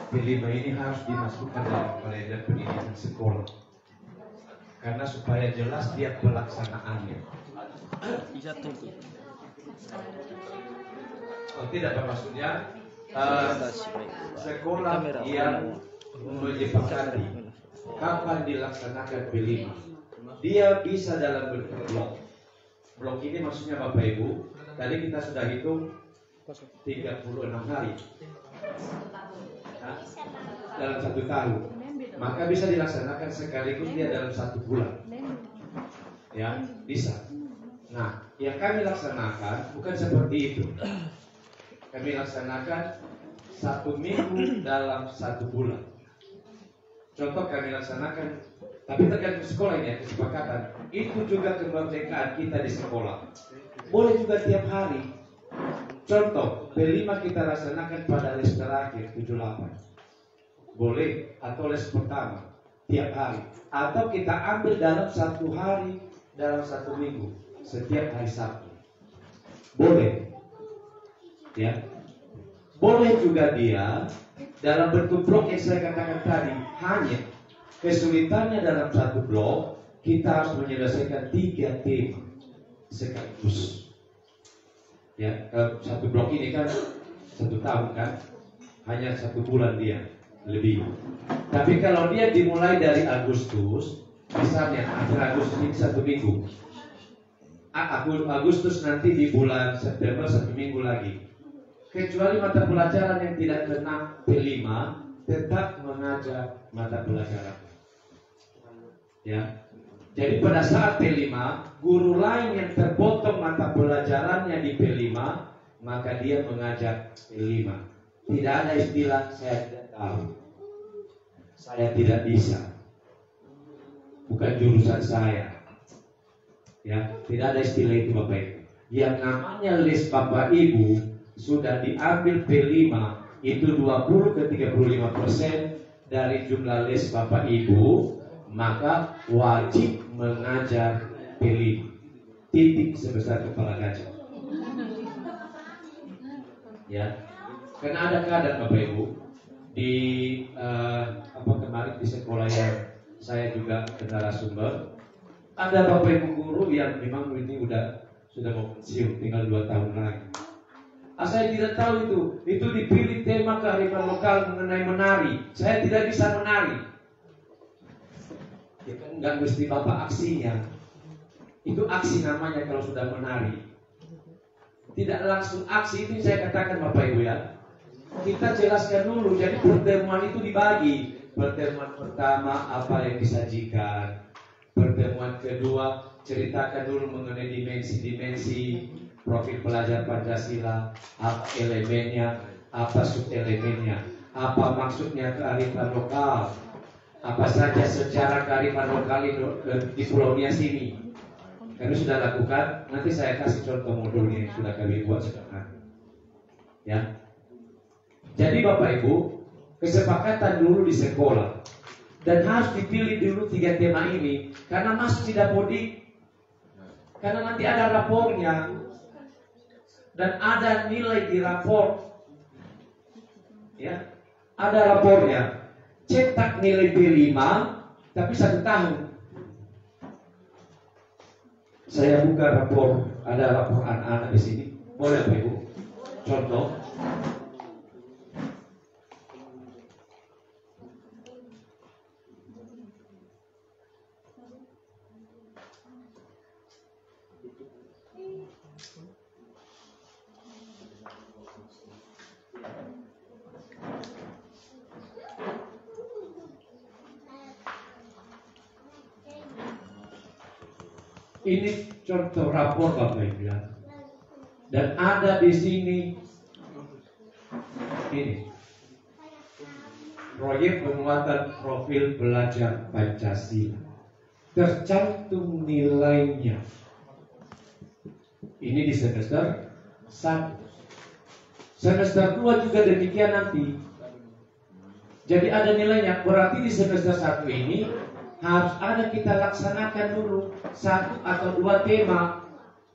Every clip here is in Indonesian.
P5 ini harus dimasukkan dalam kalender pendidikan sekolah. Karena supaya jelas dia pelaksanaannya. Oh tidak, Pak, maksudnya sekolah yang menyepakati kapan dilaksanakan P5. Dia bisa dalam bentuk blok. Blok ini maksudnya Bapak Ibu, tadi kita sudah hitung 36 hari. Nah, dalam 1 tahun. Maka bisa dilaksanakan sekaligus dia dalam 1 bulan. Ya, bisa. Nah, yang kami laksanakan bukan seperti itu. Kami laksanakan 1 minggu dalam 1 bulan. Contoh kami laksanakan, tapi tergantung sekolah ini ya, kesepakatan. Itu juga kemerdekaan kita di sekolah. Boleh juga tiap hari. Contoh, P5 kita laksanakan pada les terakhir 78. Boleh, atau les pertama tiap hari. Atau kita ambil dalam 1 hari, dalam 1 minggu, setiap hari Sabtu. Boleh. Ya. Boleh juga dia dalam bentuk blok yang saya katakan tadi. Hanya kesulitannya dalam 1 blok, kita harus menyelesaikan 3 tema sekaligus. Ya, kalau 1 blok ini kan 1 tahun kan, hanya 1 bulan dia lebih. Tapi kalau dia dimulai dari Agustus, misalnya akhir Agustus ini 1 minggu, Agustus nanti di bulan September 1 minggu lagi. Kecuali mata pelajaran yang tidak kena P5, tetap mengajar mata pelajaran. Ya. Jadi pada saat P5, guru lain yang terpotong mata pelajarannya di P5, maka dia mengajar P5. Tidak ada istilah saya tidak tahu, saya tidak bisa, bukan jurusan saya. Ya, tidak ada istilah itu Bapak Ibu. Yang namanya les Bapak Ibu sudah diambil P5 itu 20 ke 35% dari jumlah les Bapak Ibu, maka wajib mengajar P5. Titik sebesar kepala gajah. Ya, karena ada keadaan Bapak Ibu di kemarin di sekolah yang saya juga narasumber, ada Bapak Ibu guru yang memang ini sudah mau pensiun, tinggal 2 tahun lagi. Saya tidak tahu itu dipilih tema kearifan lokal mengenai menari. Saya tidak bisa menari. Ya kan nggak mesti Bapak aksinya. Itu aksi namanya kalau sudah menari. Tidak langsung aksi, itu saya katakan Bapak Ibu ya. Kita jelaskan dulu. Jadi pertemuan itu dibagi. Pertemuan pertama apa yang disajikan. Pertemuan kedua ceritakan dulu mengenai dimensi-dimensi profil pelajar Pancasila, apa elemennya, apa subelemennya, apa maksudnya kearifan lokal, apa saja sejarah kearifan lokal di Pulau Nias ini. Kami sudah lakukan, nanti saya kasih contoh modulnya yang sudah kami buat sekarang. Ya. Jadi Bapak Ibu, kesepakatan dulu di sekolah dan harus dipilih dulu 3 tema ini karena masuk tidak mudik, karena nanti ada rapornya. Dan ada nilai di rapor. Ya, ada rapornya. Cetak nilai B5 tapi 1 tahun. Saya buka rapor, ada rapor anak-anak di sini. Boleh Pak Ibu? Contoh. Ini contoh rapor Bapak Ibu ya. Dan ada di sini ini proyek penguatan profil belajar Pancasila. Tercantum nilainya. Ini di semester 1. Semester 2 juga demikian nanti. Jadi ada nilainya. Berarti di semester 1 ini harus ada kita laksanakan dulu 1 atau 2 tema.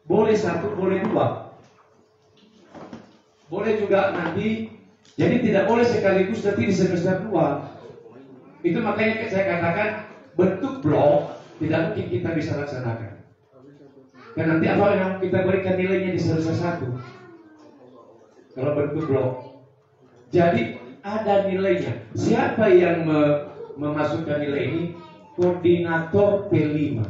Boleh 1, boleh 2. Boleh juga nanti Jadi tidak boleh sekaligus nanti di semester 2. Itu makanya saya katakan bentuk blok tidak mungkin kita bisa laksanakan. Dan nanti apa yang kita berikan nilainya di semester 1? Kalau bentuk blok. Jadi ada nilainya. Siapa yang memasukkan nilai ini? Koordinator P5.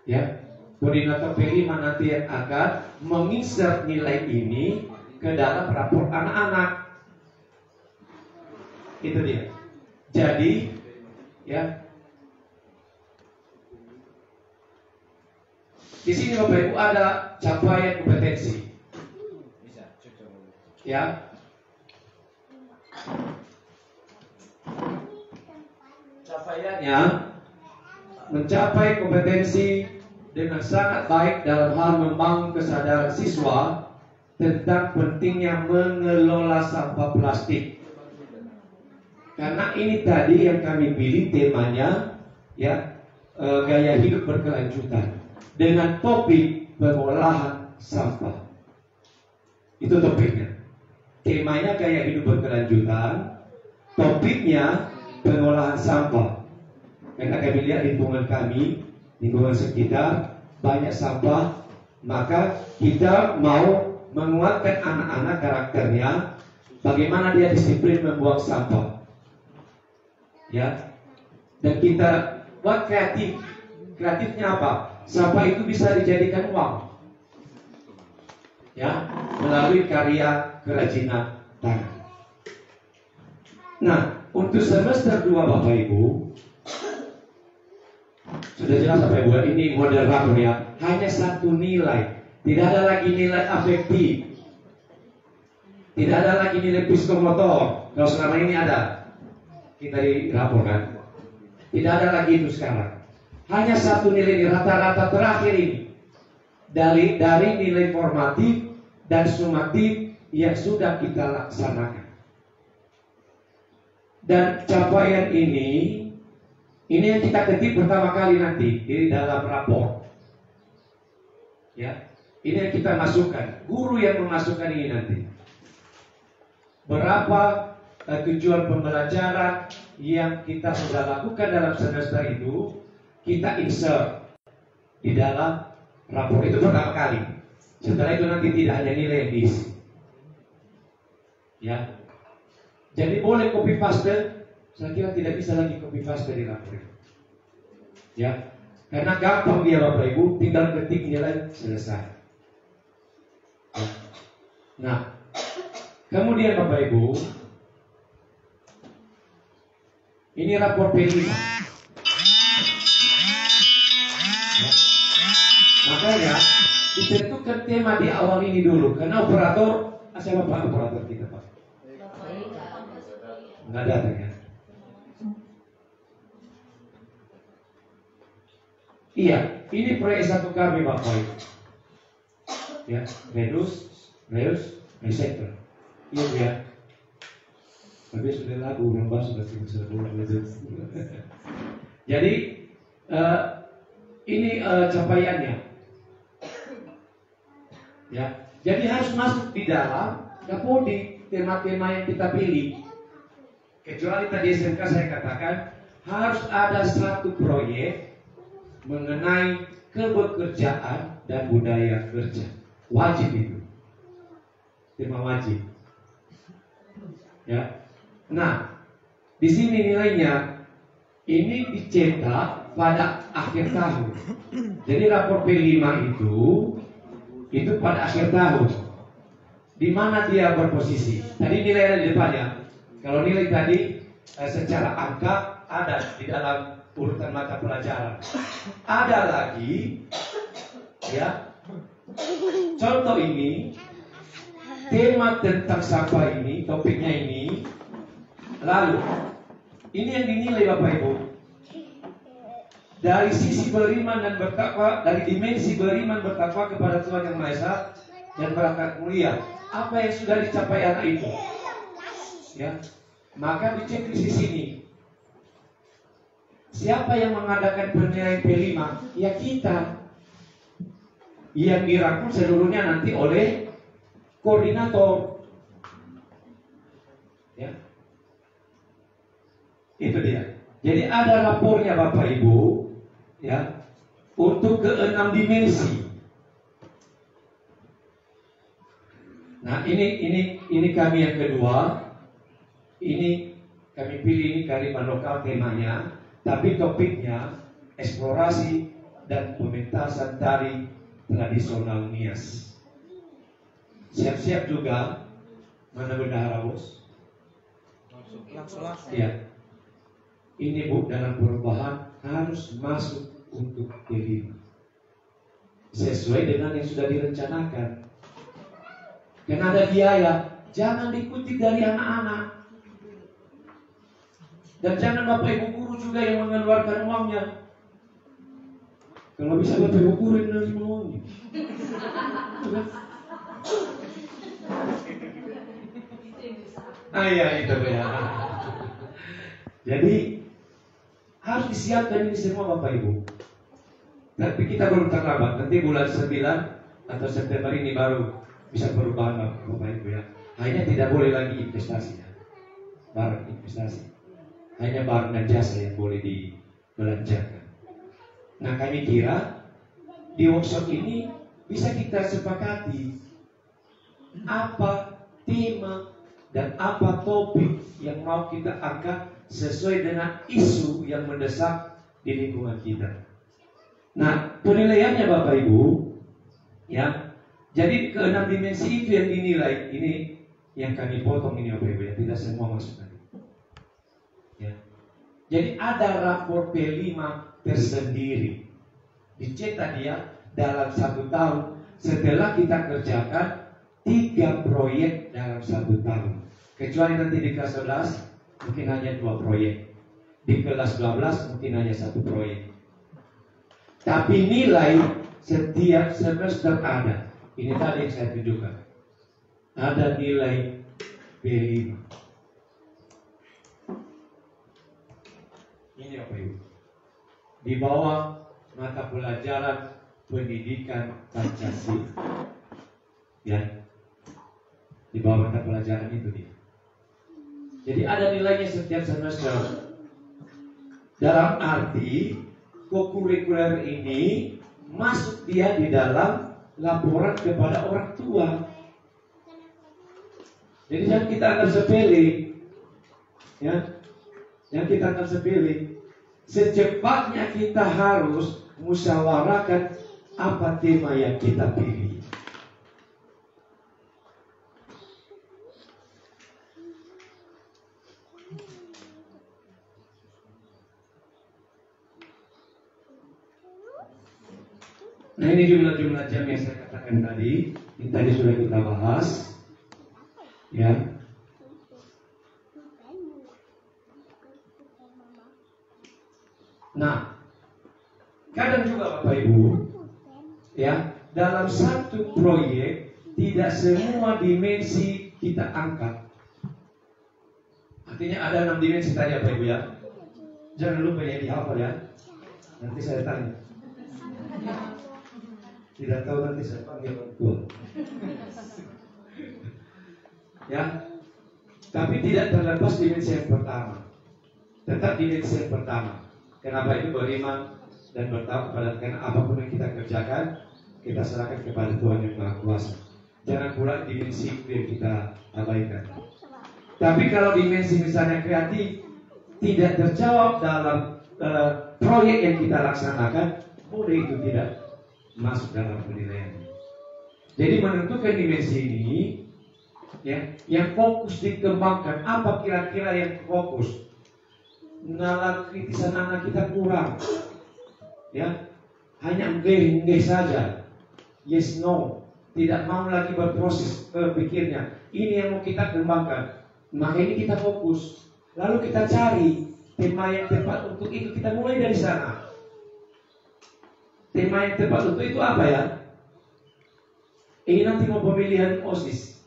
Ya, koordinator P5 nanti yang akan menginsert nilai ini ke dalam rapor anak-anak. Itu dia. Jadi, ya, di sini Bapak Ibu ada capaian kompetensi. Ya. Capaiannya mencapai kompetensi dengan sangat baik dalam hal membangun kesadaran siswa tentang pentingnya mengelola sampah plastik. Karena ini tadi yang kami pilih temanya, ya, gaya hidup berkelanjutan dengan topik pengolahan sampah. Itu topiknya. Temanya gaya hidup berkelanjutan, topiknya pengolahan sampah. Karena kami lihat lingkungan kami, lingkungan sekitar banyak sampah, maka kita mau menguatkan anak-anak karakternya, bagaimana dia disiplin membuang sampah. Ya. Dan kita buat kreatif. Kreatifnya apa? Sampah itu bisa dijadikan uang. Ya, melalui karya kerajinan tangan. Nah, untuk semester 2 Bapak Ibu, sudah jelas Bapak Ibu, ini model rapor ya, hanya satu nilai. Tidak ada lagi nilai afektif. Tidak ada lagi nilai psikomotor. Kalau selama ini ada, kita dilaporkan. Tidak ada lagi itu sekarang. Hanya satu nilai ini, rata-rata terakhir ini. Dari nilai formatif dan sumatif yang sudah kita laksanakan. Dan capaian ini yang kita ketik pertama kali nanti di dalam rapor. Ya, ini yang kita masukkan. Guru yang memasukkan ini nanti. Berapa tujuan pembelajaran yang kita sudah lakukan dalam semester itu, kita insert di dalam rapor itu pertama kali. Setelah itu nanti tidak hanya nilai yang diisi. Ya. Jadi boleh copy paste. Saya kira tidak bisa lagi copy paste di rapor. Ya. Karena gampang dia Bapak Ibu, tinggal ketik nilai selesai. Ya. Nah, kemudian Bapak Ibu, ini rapor P5. Ya. Makanya ditentukan tema di awal ini dulu, karena operator, siapa Pak operator kita Pak? Nggak ada ya. Iya, ini proyek S1 kami Bapak Ibu. Ya, reduce, recycle. Iya Bu ya. Tapi sudah lagu lomba sudah Jadi ini capaiannya. Ya, jadi harus masuk di dalam Kapodi tema-tema yang kita pilih. Kecuali tadi SMK saya katakan harus ada satu proyek mengenai kebekerjaan dan budaya kerja. Wajib itu. Tema wajib. Ya. Nah, di sini nilainya ini dicetak pada akhir tahun. Jadi rapor P5 itu pada akhir tahun. Di mana dia berposisi? Tadi nilai ada di depannya. Kalau nilai tadi secara angka ada di dalam urutan mata pelajaran. Ada lagi, ya. Contoh ini, tema tentang sampah ini, topiknya ini. Lalu, ini yang dinilai Bapak Ibu. Dari sisi beriman dan bertakwa, dari dimensi beriman bertakwa kepada Tuhan Yang Maha Esa dan berangkat mulia. Apa yang sudah dicapai anak itu? Ya, maka dicek di sini. Siapa yang mengadakan penilaian P5? Ya kita. Yang dirangkum seluruhnya nanti oleh koordinator. Ya. Itu dia. Jadi ada rapornya Bapak Ibu, ya, untuk ke-6 dimensi. Nah, ini kami yang kedua. Ini kami pilih ini kearifan lokal temanya, tapi topiknya eksplorasi dan pementasan tari tradisional Nias. Siap-siap juga. Mana bendahara bos? Langsung. Ya. Ini Bu, dalam perubahan harus masuk untuk kelima sesuai dengan yang sudah direncanakan. Karena ada biaya, jangan dikutip dari anak-anak. Dan jangan Bapak Ibu guru juga yang mengeluarkan uangnya. Kalau bisa Bapak Ibu guru yang menerima uangnya. Iya itu ya. Jadi harus disiapkan ini semua Bapak Ibu. Tapi kita belum terlambat. Nanti bulan 9 atau September ini baru bisa perubahan Bapak Ibu ya. Hanya tidak boleh lagi investasi ya. Barang investasi. Hanya barang dan jasa yang boleh dibelanjakan. Nah kami kira di workshop ini bisa kita sepakati apa tema dan apa topik yang mau kita angkat sesuai dengan isu yang mendesak di lingkungan kita. Nah, penilaiannya Bapak Ibu, ya. Jadi ke-6 dimensi itu yang dinilai. Ini yang kami potong ini Bapak Ibu, ya. Tidak semua masuk tadi. Ya. Jadi ada rapor P5 tersendiri. Dicetak dia dalam 1 tahun setelah kita kerjakan 3 proyek dalam 1 tahun. Kecuali nanti di kelas 11 mungkin hanya 2 proyek. Di kelas 12 mungkin hanya 1 proyek. Tapi nilai setiap semester ada. Ini tadi yang saya tunjukkan. Ada nilai B5. Ini apa Ibu? Di bawah mata pelajaran pendidikan Pancasila. Ya. Di bawah mata pelajaran itu dia. Jadi ada nilainya setiap semester. Dalam arti kokurikuler ini masuk dia di dalam laporan kepada orang tua. Jadi jangan kita anggap sepele, ya, jangan kita anggap sepele. Secepatnya kita harus musyawarahkan apa tema yang kita pilih. Nah ini jumlah-jumlah jam yang saya katakan tadi. Ini tadi sudah kita bahas. Ya. Nah, kadang juga Bapak Ibu, ya, dalam satu proyek tidak semua dimensi kita angkat. Artinya ada 6 dimensi tadi Bapak Ibu ya. Jangan lupa ya dihafal ya. Nanti saya tanya. Tidak tahu nanti saya panggil orang tua. Ya, tapi tidak terlepas dimensi yang pertama. Tetap dimensi yang pertama. Kenapa itu beriman dan bertawa kepada karena apapun yang kita kerjakan kita serahkan kepada Tuhan yang Maha Kuasa. Jangan pula dimensi yang kita abaikan. Tapi kalau dimensi misalnya kreatif tidak terjawab dalam proyek yang kita laksanakan, boleh itu tidak masuk dalam penilaian. Jadi menentukan dimensi ini, ya, yang fokus dikembangkan. Apa kira-kira yang fokus? Nalar kritisan anak kita kurang, ya, hanya enggak saja, yes no, tidak mau lagi berproses berpikirnya. Ini yang mau kita kembangkan. Maka ini kita fokus. Lalu kita cari tema yang tepat untuk itu. Kita mulai dari sana. Tema yang tepat untuk itu apa ya? Ini nanti mau pemilihan OSIS.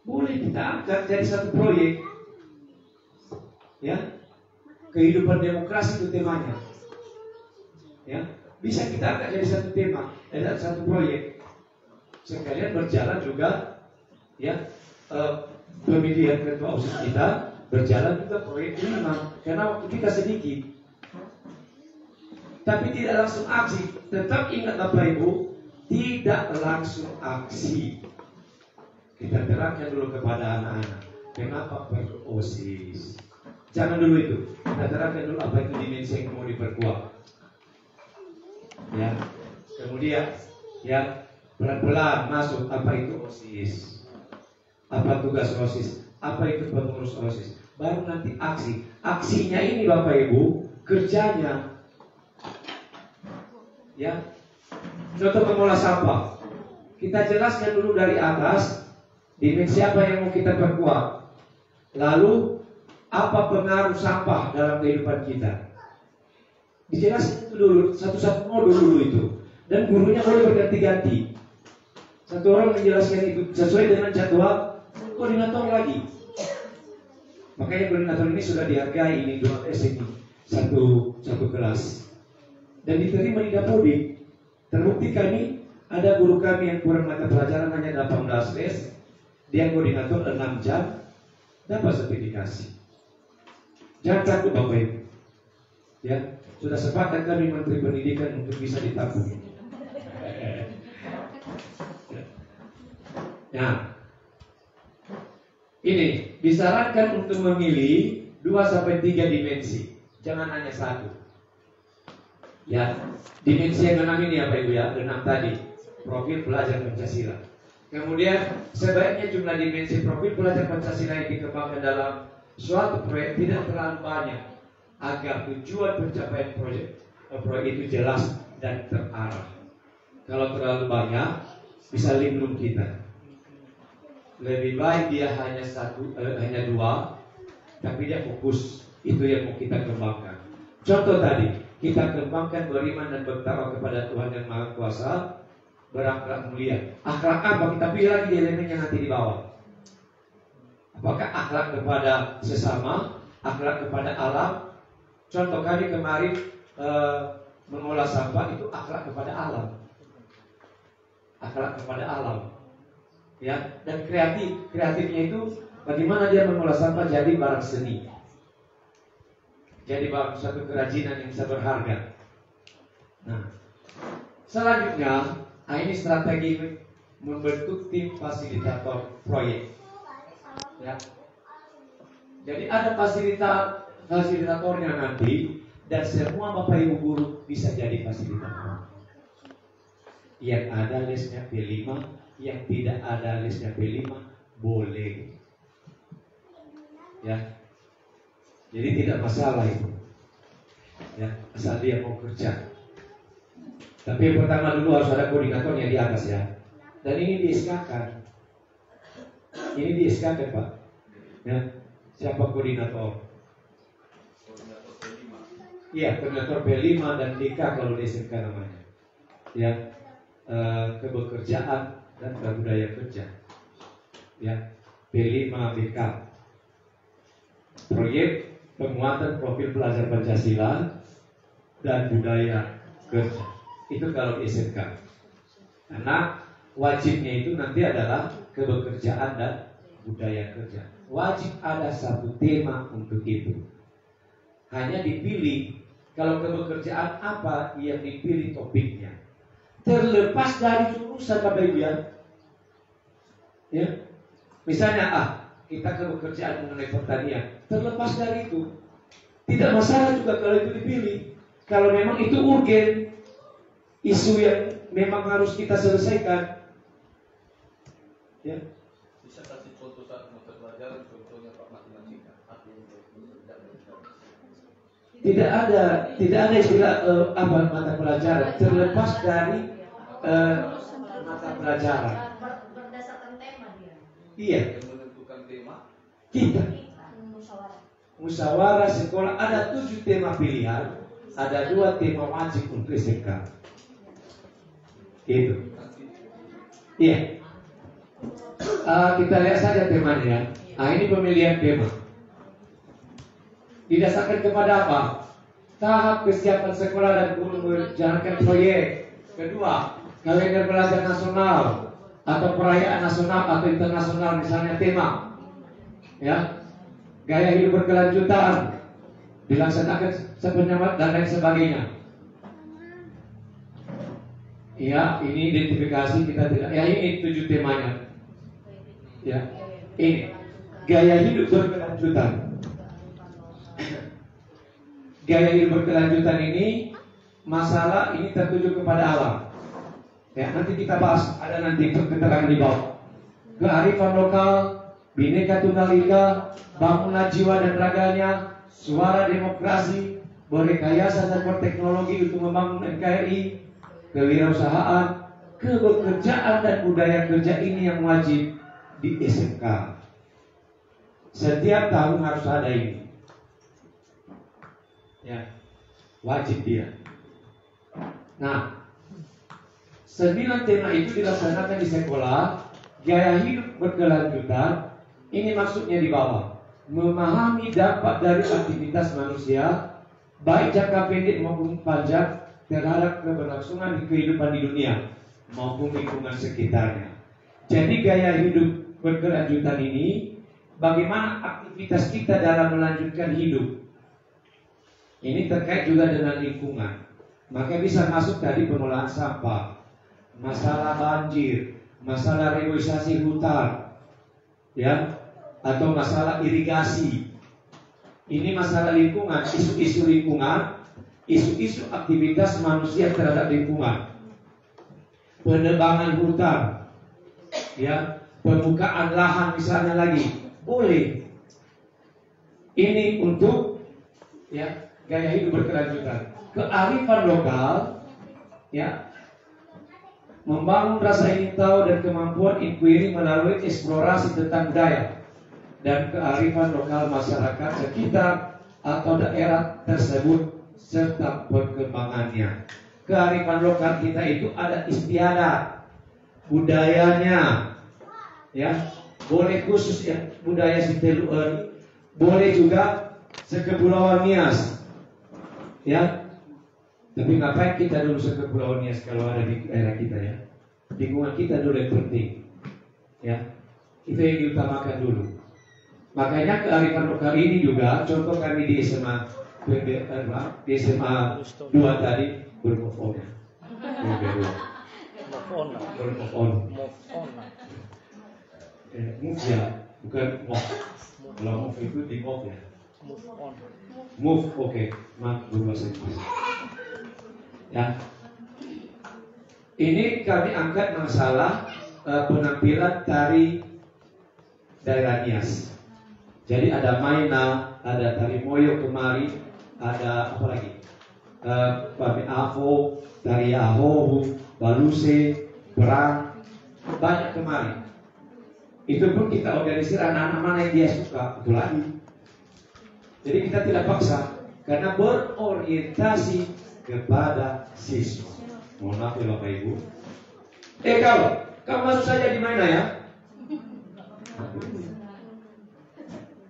Boleh kita angkat jadi satu proyek. Ya. Kehidupan demokrasi itu temanya. Ya. Bisa kita angkat jadi satu tema, satu proyek. Sekalian berjalan juga ya pemilihan ketua OSIS kita berjalan juga proyek 5 karena waktu kita sedikit. Tapi tidak langsung aksi. Tetap ingat Bapak Ibu, tidak langsung aksi. Kita terangkan dulu kepada anak-anak, kenapa perlu OSIS. Jangan dulu itu. Kita terangkan dulu apa itu dimensi yang mau diperkuat. Ya. Kemudian ya pelan-pelan masuk apa itu OSIS. Apa tugas OSIS? Apa itu pengurus OSIS? Baru nanti aksi. Aksinya ini Bapak Ibu, kerjanya ya. Contoh mengolah sampah. Kita jelaskan dulu dari atas dimensi apa yang mau kita perkuat. Lalu apa pengaruh sampah dalam kehidupan kita. Dijelaskan itu dulu, satu-satu modul dulu itu. Dan gurunya boleh berganti-ganti. Satu orang menjelaskan itu sesuai dengan jadwal koordinator lagi. Makanya koordinator ini sudah dihargai, ini 2S ini satu kelas. Dan diterima di Dapodik. Terbukti kami ada guru kami yang kurang mata pelajaran hanya 18 les, dia koordinator 6 jam, dapat sertifikasi. Jangan takut Bapak Ibu. Ya, sudah sepakat kami Menteri Pendidikan untuk bisa ditabung. Nah, ini disarankan untuk memilih 2-3 dimensi, jangan hanya satu. Ya, dimensi yang 6 ini apa Ibu ya? 6 tadi, profil pelajar Pancasila. Kemudian sebaiknya jumlah dimensi profil pelajar Pancasila yang dikembangkan dalam suatu proyek tidak terlalu banyak agar tujuan pencapaian proyek itu jelas dan terarah. Kalau terlalu banyak bisa linglung kita. Lebih baik dia hanya hanya 2, tapi dia fokus. Itu yang mau kita kembangkan. Contoh tadi, kita kembangkan beriman dan bertakwa kepada Tuhan yang Maha Kuasa, berakhlak mulia. Akhlak apa? Kita pilih lagi di elemen yang nanti di bawah. Apakah akhlak kepada sesama, akhlak kepada alam? Contoh kami kemarin mengolah sampah itu akhlak kepada alam. Akhlak kepada alam. Ya, dan kreatifnya itu bagaimana dia mengolah sampah jadi barang seni. Jadi barang suatu kerajinan yang bisa berharga. Nah, selanjutnya, ini strategi membentuk tim fasilitator proyek. Ya. Jadi ada fasilitatornya nanti, dan semua Bapak Ibu guru bisa jadi fasilitator. Yang ada lesnya P5, yang tidak ada lesnya P5 boleh. Ya. Jadi tidak masalah itu. Ya, asal dia mau kerja. Tapi yang pertama dulu harus ada koordinatornya di atas ya. Dan ini di-SK-kan. Ini di-SK-kan Pak. Ya, siapa koordinator? Koordinator P5. Iya, koordinator P5 dan DK kalau di SMK namanya. Ya, kebekerjaan dan budaya kerja. Ya, P5 BK. Proyek penguatan profil pelajar Pancasila dan budaya kerja. Itu kalau di SMK. Karena wajibnya itu nanti adalah kebekerjaan dan budaya kerja. Wajib ada satu tema untuk itu. Hanya dipilih kalau kebekerjaan apa yang dipilih topiknya. Terlepas dari jurusan Bapak Ibu ya. Misalnya kita kebekerjaan mengenai pertanian. Terlepas dari itu, tidak masalah juga kalau itu dipilih. Kalau memang itu urgen, isu yang memang harus kita selesaikan. Ya. Bisa kasih contoh saat mata pelajaran, contohnya Pak matematika. Tidak ada istilah mata pelajaran terlepas dari mata pelajaran. Berdasarkan tema dia. Iya. Yang menentukan tema. Kita musyawarah sekolah ada 7 tema pilihan, ada 2 tema wajib untuk SMK. Gitu. Iya. Kita lihat saja temanya. Ini pemilihan tema. Didasarkan kepada apa? Tahap kesiapan sekolah dan guru menjalankan proyek. Kedua, kalender belajar nasional atau perayaan nasional atau internasional misalnya tema. ya, gaya hidup berkelanjutan, dilaksanakan sepenuhnya dan lain sebagainya. Ya, ini identifikasi kita tidak. Ya, ini 7 temanya. Ya, ini gaya hidup berkelanjutan. Gaya hidup berkelanjutan ini masalah ini tertuju kepada alam. Ya, nanti kita bahas. Ada nanti keterangan di bawah. Kearifan lokal, Bhinneka Tunggal Ika, bangunan jiwa dan raganya, suara demokrasi, berrekayasa dan berteknologi untuk membangun NKRI, kewirausahaan, kebekerjaan dan budaya kerja ini yang wajib di SMK. Setiap tahun harus ada ini. Ya, wajib dia. Nah, 9 tema itu dilaksanakan di sekolah. Gaya hidup berkelanjutan, ini maksudnya di bawah. Memahami dampak dari aktivitas manusia, baik jangka pendek maupun panjang, terhadap keberlangsungan di kehidupan di dunia maupun lingkungan sekitarnya. Jadi gaya hidup berkelanjutan ini, bagaimana aktivitas kita dalam melanjutkan hidup. Ini terkait juga dengan lingkungan. Maka bisa masuk tadi pengelolaan sampah, masalah banjir, masalah reboisasi hutan, ya, atau masalah irigasi. Ini masalah lingkungan, isu-isu lingkungan, isu-isu aktivitas manusia terhadap lingkungan, penebangan hutan, ya, pembukaan lahan misalnya lagi boleh. Ini untuk ya gaya hidup berkelanjutan. Kearifan lokal, ya, membangun rasa ingin tahu dan kemampuan inquiry melalui eksplorasi tentang budaya dan kearifan lokal masyarakat sekitar atau daerah tersebut serta perkembangannya. Kearifan lokal kita itu ada istiadat, budayanya, ya, boleh khusus ya budaya Siteluan, boleh juga sekepulauan Nias, ya. Tapi ngapain kita dulu sekepulauan Nias kalau ada di daerah kita, ya? Lingkungan kita dulu yang penting, ya. Itu yang diutamakan dulu. Makanya kearifan lokal ini juga contoh kami di SMA di SMA 2 tadi bermove on. Move ya, bukan move. Kalau move itu di move ya. Move, oke. Maaf berbahasa Inggris. Ya. Ini kami angkat masalah penampilan tari daerah Nias. Jadi ada Maina, ada tari Moyo kemari, ada apa lagi? Pami Afo, tari Ahohu, Baluse, Perang, banyak kemari. Itu pun kita organisir anak-anak mana yang dia suka, itu lagi. Jadi kita tidak paksa, karena berorientasi kepada siswa. Mohon maaf ya Bapak Ibu. Kamu masuk saja di mana ya?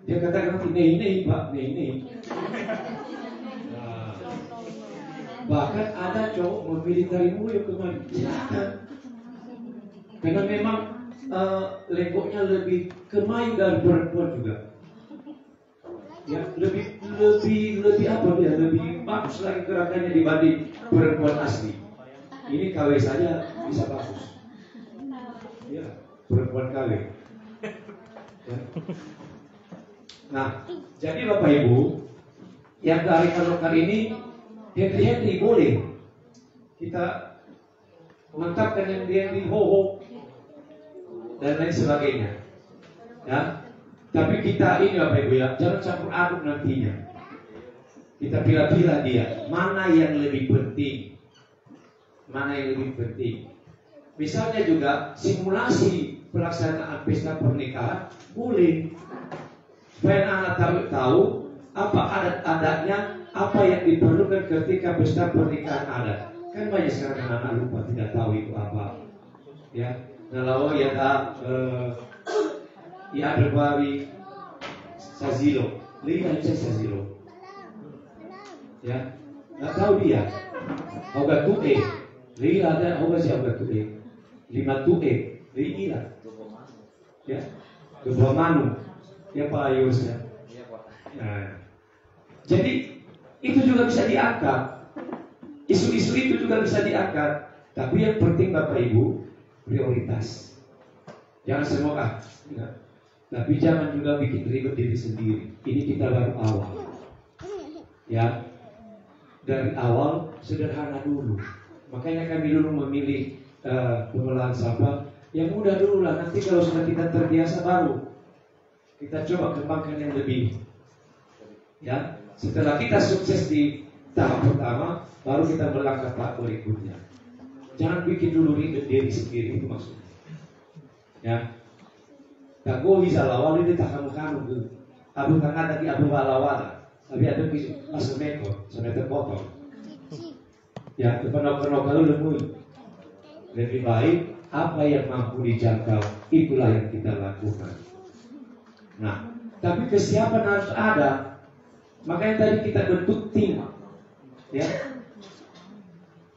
Dia katakan ini Pak, ini. Nah, bahkan ada cowok memilih tari Moyo kemarin. Silakan. Karena memang lenggoknya lebih kemayu dari perempuan juga. Ya, lebih apa dia? Lebih bagus lagi gerakannya dibanding perempuan asli. Ini KW saja bisa bagus. Ya, perempuan KW. Ya. Nah, jadi Bapak Ibu, yang kearifan lokal ini Henry boleh kita mantapkan yang di Hoho dan lain sebagainya. Ya. Tapi kita ini Bapak Ibu ya, jangan campur aduk nantinya. Kita pilih-pilih dia, mana yang lebih penting. Mana yang lebih penting. Misalnya juga simulasi pelaksanaan pesta pernikahan boleh. Supaya anak tahu apa adat-adatnya, apa yang diperlukan ketika pesta pernikahan adat. Kan banyak sekarang anak lupa tidak tahu itu apa. Ya, kalau ya ya berbagi Sazilo, lihat saya Sazilo. Ya, nggak tahu dia. Oga tuke, lihat ada oga si oga tuke, 5 tuke, lihat. Ya, kedua manu. Ya Pak Ayus ya. Iya Pak. Nah, jadi itu juga bisa diangkat. Isu-isu itu juga bisa diangkat. Tapi yang penting Bapak Ibu, prioritas. Jangan semua tapi jangan juga bikin ribet diri sendiri. Ini kita baru awal. Ya, dari awal sederhana dulu. Makanya kami dulu memilih pengolahan sampah yang mudah dulu lah. Nanti kalau sudah kita terbiasa baru kita coba kembangkan yang lebih. Ya, setelah kita sukses di tahap pertama, baru kita melangkah tahap berikutnya. Jangan bikin dulu ribet diri sendiri, itu maksudnya. Ya, tak gue bisa lawal ini tak kamu tuh. Abu tengah tadi abu balawala. Tapi ada masuk meter, semeter potong. Ya, depan kalau lebih. Lebih baik apa yang mampu dijangkau, itulah yang kita lakukan. Nah, tapi kesiapan harus ada. Makanya tadi kita bentuk tim. Ya.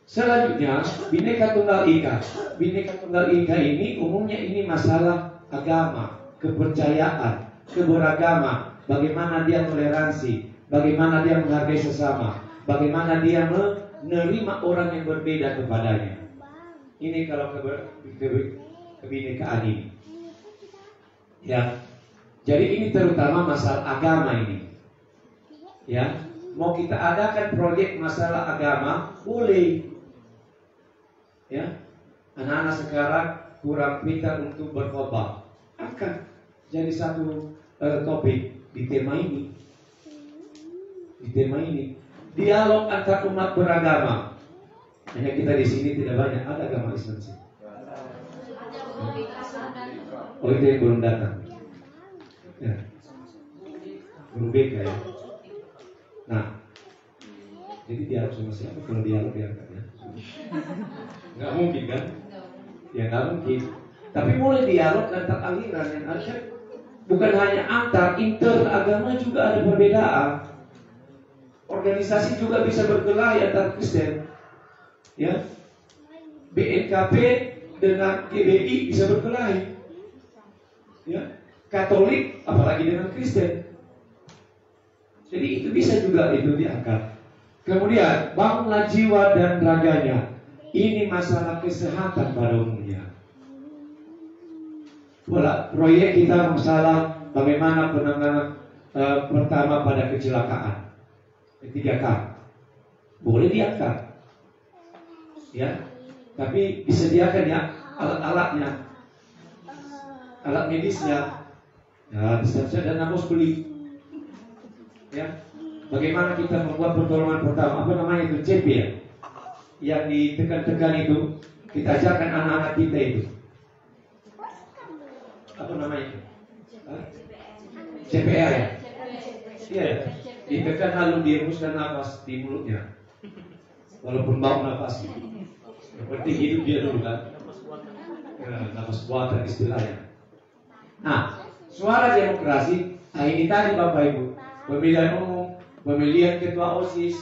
Selanjutnya, Bhinneka Tunggal Ika. Bhinneka Tunggal Ika ini umumnya ini masalah agama, kepercayaan, keberagaman, bagaimana dia toleransi, bagaimana dia menghargai sesama, bagaimana dia menerima orang yang berbeda kepadanya. Ini kalau kebinekaan ini. Ya. Jadi ini terutama masalah agama ini. Ya, mau kita adakan proyek masalah agama, boleh. Ya, anak-anak sekarang kurang pintar untuk berkhotbah, akan jadi satu topik di tema ini. Di tema ini, dialog antar umat beragama. Hanya kita di sini tidak banyak ada agama Islam sih. Oh itu yang belum datang. Ya, belum BK ya. Nah, jadi dialog sama siapa kalau dialog diangkat ya? Nggak mungkin kan? Ya nggak mungkin. Tapi mulai dialog antar aliran yang ada, bukan hanya antar, inter agama juga ada perbedaan. Organisasi juga bisa berkelahi antar Kristen. Ya, BNKP dengan GBI bisa berkelahi. Ya, Katolik apalagi dengan Kristen. Jadi itu bisa juga itu diangkat. Kemudian bangunlah jiwa dan raganya. Ini masalah kesehatan pada umumnya. Proyek kita masalah bagaimana penanganan pertama pada kecelakaan. 3K boleh diangkat. Ya, tapi disediakan ya alat-alatnya, alat medisnya. Ya, bisa dan harus beli. Ya, bagaimana kita membuat pertolongan pertama? Apa namanya itu? CP ya, yang ditekan-tekan itu. Kita ajarkan anak-anak kita itu. Apa namanya itu? CPR ya. Iya, ditekan lalu dihembuskan nafas di mulutnya. Walaupun bau nafas. Yang penting hidup dia dulu kan. Nafas buatan istilahnya. Nah, suara demokrasi. Nah ini tadi Bapak Ibu, pemilihan umum, pemilihan ketua OSIS.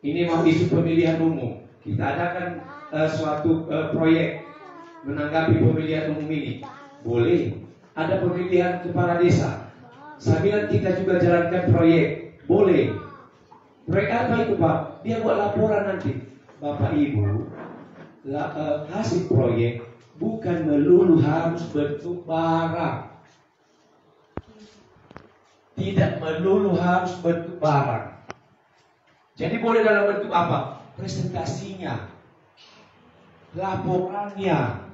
Ini mau isu pemilihan umum. Kita adakan suatu proyek menanggapi pemilihan umum ini. Boleh. Ada pemilihan kepala desa. Sambil kita juga jalankan proyek. Boleh. Proyek apa itu Pak? Dia buat laporan nanti. Bapak Ibu, hasil proyek bukan melulu harus bentuk barang. Tidak melulu harus bentuk barang. Jadi boleh dalam bentuk apa? Presentasinya, laporannya.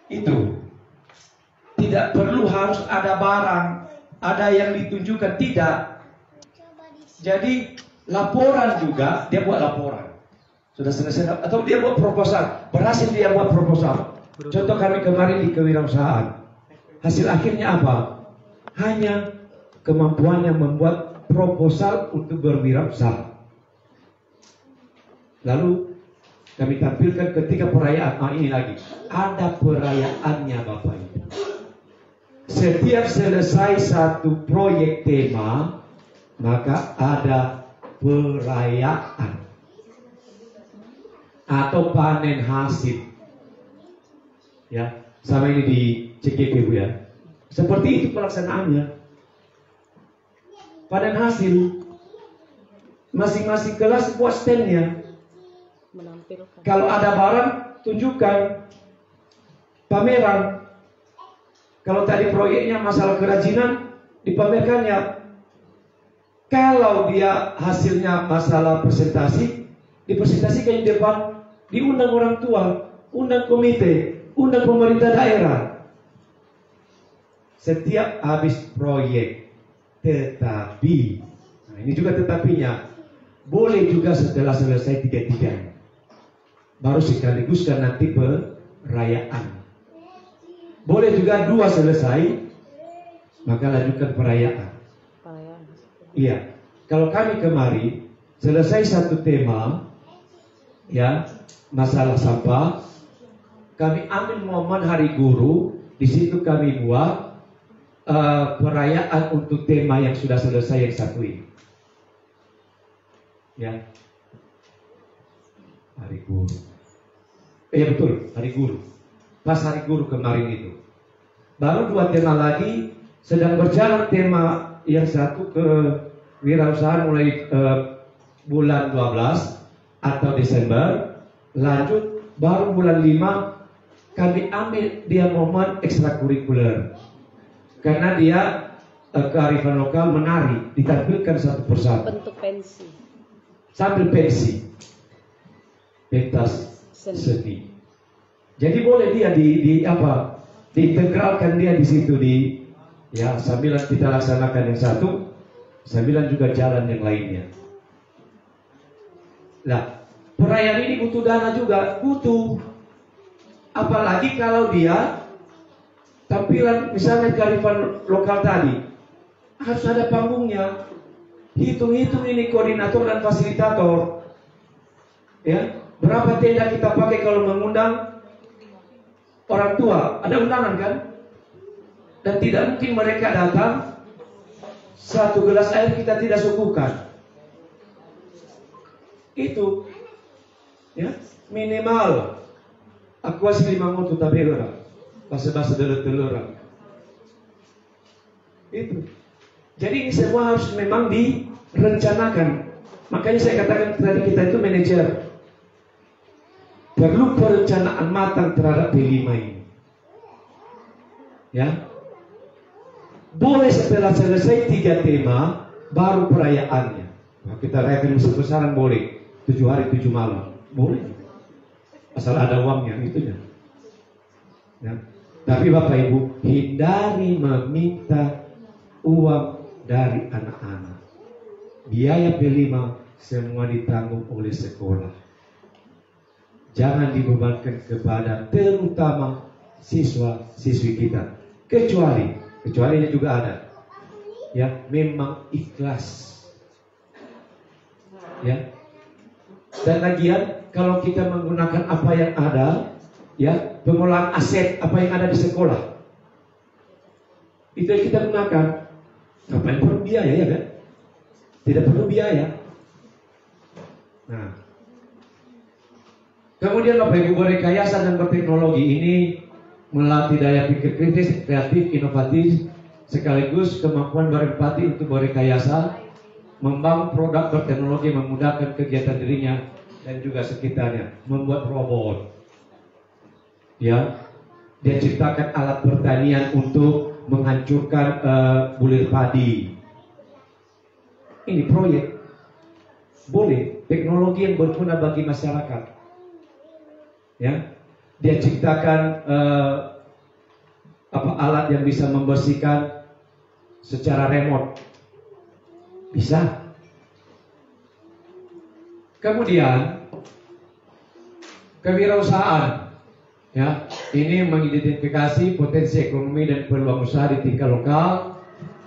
Itu. Tidak perlu harus ada barang, ada yang ditunjukkan, tidak. Jadi laporan juga, dia buat laporan. Sudah selesai, atau dia buat proposal. Berhasil dia buat proposal. Contoh kami kemarin di kewirausahaan. Hasil akhirnya apa? Hanya kemampuannya membuat proposal untuk berwirausaha. Lalu kami tampilkan ketika perayaan. Nah ini lagi, ada perayaannya Bapak Ibu. Setiap selesai satu proyek tema, maka ada perayaan atau panen hasil. Ya, sama ini di CKP Bu ya. Seperti itu pelaksanaannya. Pada hasil masing-masing kelas buat stand-nya. Menampilkan. Kalau ada barang, tunjukkan. Pameran. Kalau tadi proyeknya masalah kerajinan, dipamerkannya. Kalau dia hasilnya masalah presentasi, dipresentasikan di depan, diundang orang tua, undang komite, undang pemerintah daerah. Setiap habis proyek, tetapi, nah ini juga tetapinya, boleh juga setelah selesai tiga-tiganya. Baru sekaligus kan nanti perayaan. Boleh juga 2 selesai, maka lanjutkan perayaan. Iya, kalau kami kemari selesai satu tema, ya masalah sampah, kami ambil momen Hari Guru, di situ kami buat perayaan untuk tema yang sudah selesai yang satu ini. Ya, Hari Guru. Iya betul, Hari Guru. Pas Hari Guru kemarin itu. Baru 2 tema lagi, sedang berjalan tema yang satu ke wirausahaan mulai bulan 12 atau Desember. Lanjut baru bulan 5 kami ambil dia momen ekstrakurikuler. Karena dia kearifan lokal menari, ditampilkan satu persatu. Bentuk pensi. Sambil pensi. Pentas seni. Jadi boleh dia diintegralkan dia di situ ya sambil kita laksanakan yang satu, sambil juga jalan yang lainnya. Nah, perayaan ini butuh dana juga, butuh. Apalagi kalau dia tampilan misalnya kearifan lokal tadi, harus ada panggungnya. Hitung-hitung ini koordinator dan fasilitator. Ya, berapa tenda kita pakai kalau mengundang orang tua? Ada undangan kan? Dan tidak mungkin mereka datang 1 gelas air kita tidak suguhkan. Itu ya, minimal aku asli mangotu tabelora. Bahasa-bahasa telur-teluran. Itu. Jadi ini semua harus memang direncanakan. Makanya saya katakan tadi kita itu manajer. Perlu perencanaan matang terhadap P5 ini. Ya. Boleh setelah selesai 3 tema baru perayaannya. Nah, kita rayakan besar-besaran boleh. 7 hari 7 malam. Boleh. Asal ada uangnya itunya. Ya. Tapi Bapak Ibu hindari meminta uang dari anak-anak. Biaya P5 semua ditanggung oleh sekolah. Jangan dibebankan kepada terutama siswa-siswi kita. Kecuali juga ada. Ya, memang ikhlas. Ya. Dan lagian kalau kita menggunakan apa yang ada, ya, pengolahan aset apa yang ada di sekolah, itu yang kita gunakan. Ngapain perlu biaya ya kan? Tidak perlu biaya. Nah, kemudian Bapak Ibu berrekayasa dan berteknologi ini melatih daya pikir kritis, kreatif, inovatif, sekaligus kemampuan berempati untuk berrekayasa, membangun produk berteknologi memudahkan kegiatan dirinya dan juga sekitarnya, membuat robot. Ya, dia ciptakan alat pertanian untuk menghancurkan bulir padi. Ini proyek boleh, teknologi yang berguna bagi masyarakat. Ya, dia ciptakan alat yang bisa membersihkan secara remote, bisa. Kemudian kewirausahaan. Ya, ini mengidentifikasi potensi ekonomi dan peluang usaha di tingkat lokal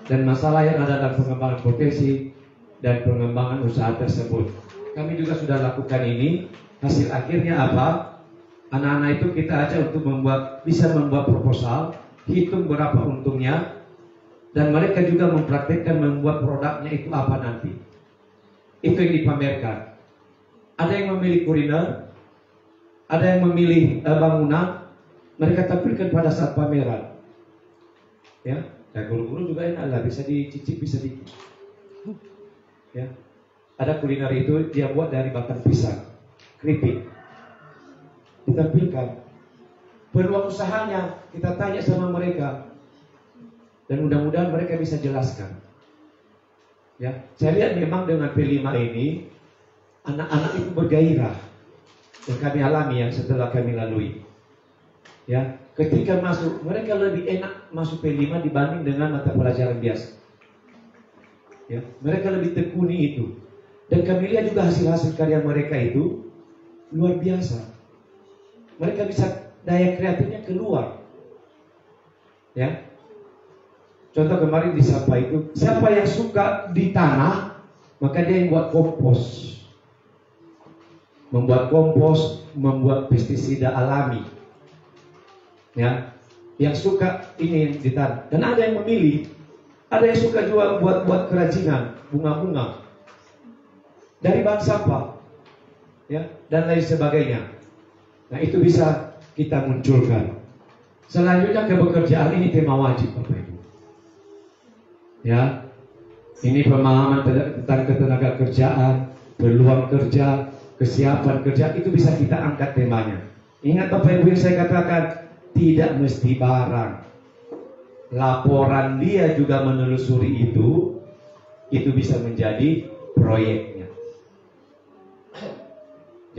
dan masalah yang ada dalam pengembangan potensi dan pengembangan usaha tersebut. Kami juga sudah lakukan ini. Hasil akhirnya apa? Anak-anak itu kita ajak untuk bisa membuat proposal, hitung berapa untungnya, dan mereka juga mempraktikkan membuat produknya itu apa nanti. Itu yang dipamerkan. Ada yang memilih kuliner, ada yang memilih bangunan, mereka tampilkan pada saat pameran. Ya, dan guru-guru juga enak lah, bisa dicicipi sedikit. Ya, ada kuliner itu dia buat dari batang pisang, keripik, ditampilkan. Peluang usahanya kita tanya sama mereka, dan mudah-mudahan mereka bisa jelaskan. Ya, saya lihat memang dengan P5 ini anak-anak itu bergairah yang kami alami yang setelah kami lalui. Ya, ketika masuk mereka lebih enak masuk P5 dibanding dengan mata pelajaran biasa. Ya, mereka lebih tekuni itu. Dan kami lihat juga hasil-hasil karya mereka itu luar biasa. Mereka bisa daya kreatifnya keluar. Ya. Contoh kemarin di Sapa itu, siapa yang suka di tanah, maka dia yang buat kompos. Membuat kompos, membuat pestisida alami. Ya, yang suka ini di tanah. Dan ada yang memilih, ada yang suka juga buat kerajinan, bunga-bunga dari bahan sampah, ya, dan lain sebagainya. Nah, itu bisa kita munculkan. Selanjutnya kebekerjaan ini tema wajib, Bapak Ibu. Ya, ini pemahaman tentang ketenaga kerjaan, peluang kerja, kesiapan kerja, itu bisa kita angkat temanya. Ingat Bapak Ibu yang saya katakan, tidak mesti barang. Laporan dia juga menelusuri itu bisa menjadi proyeknya.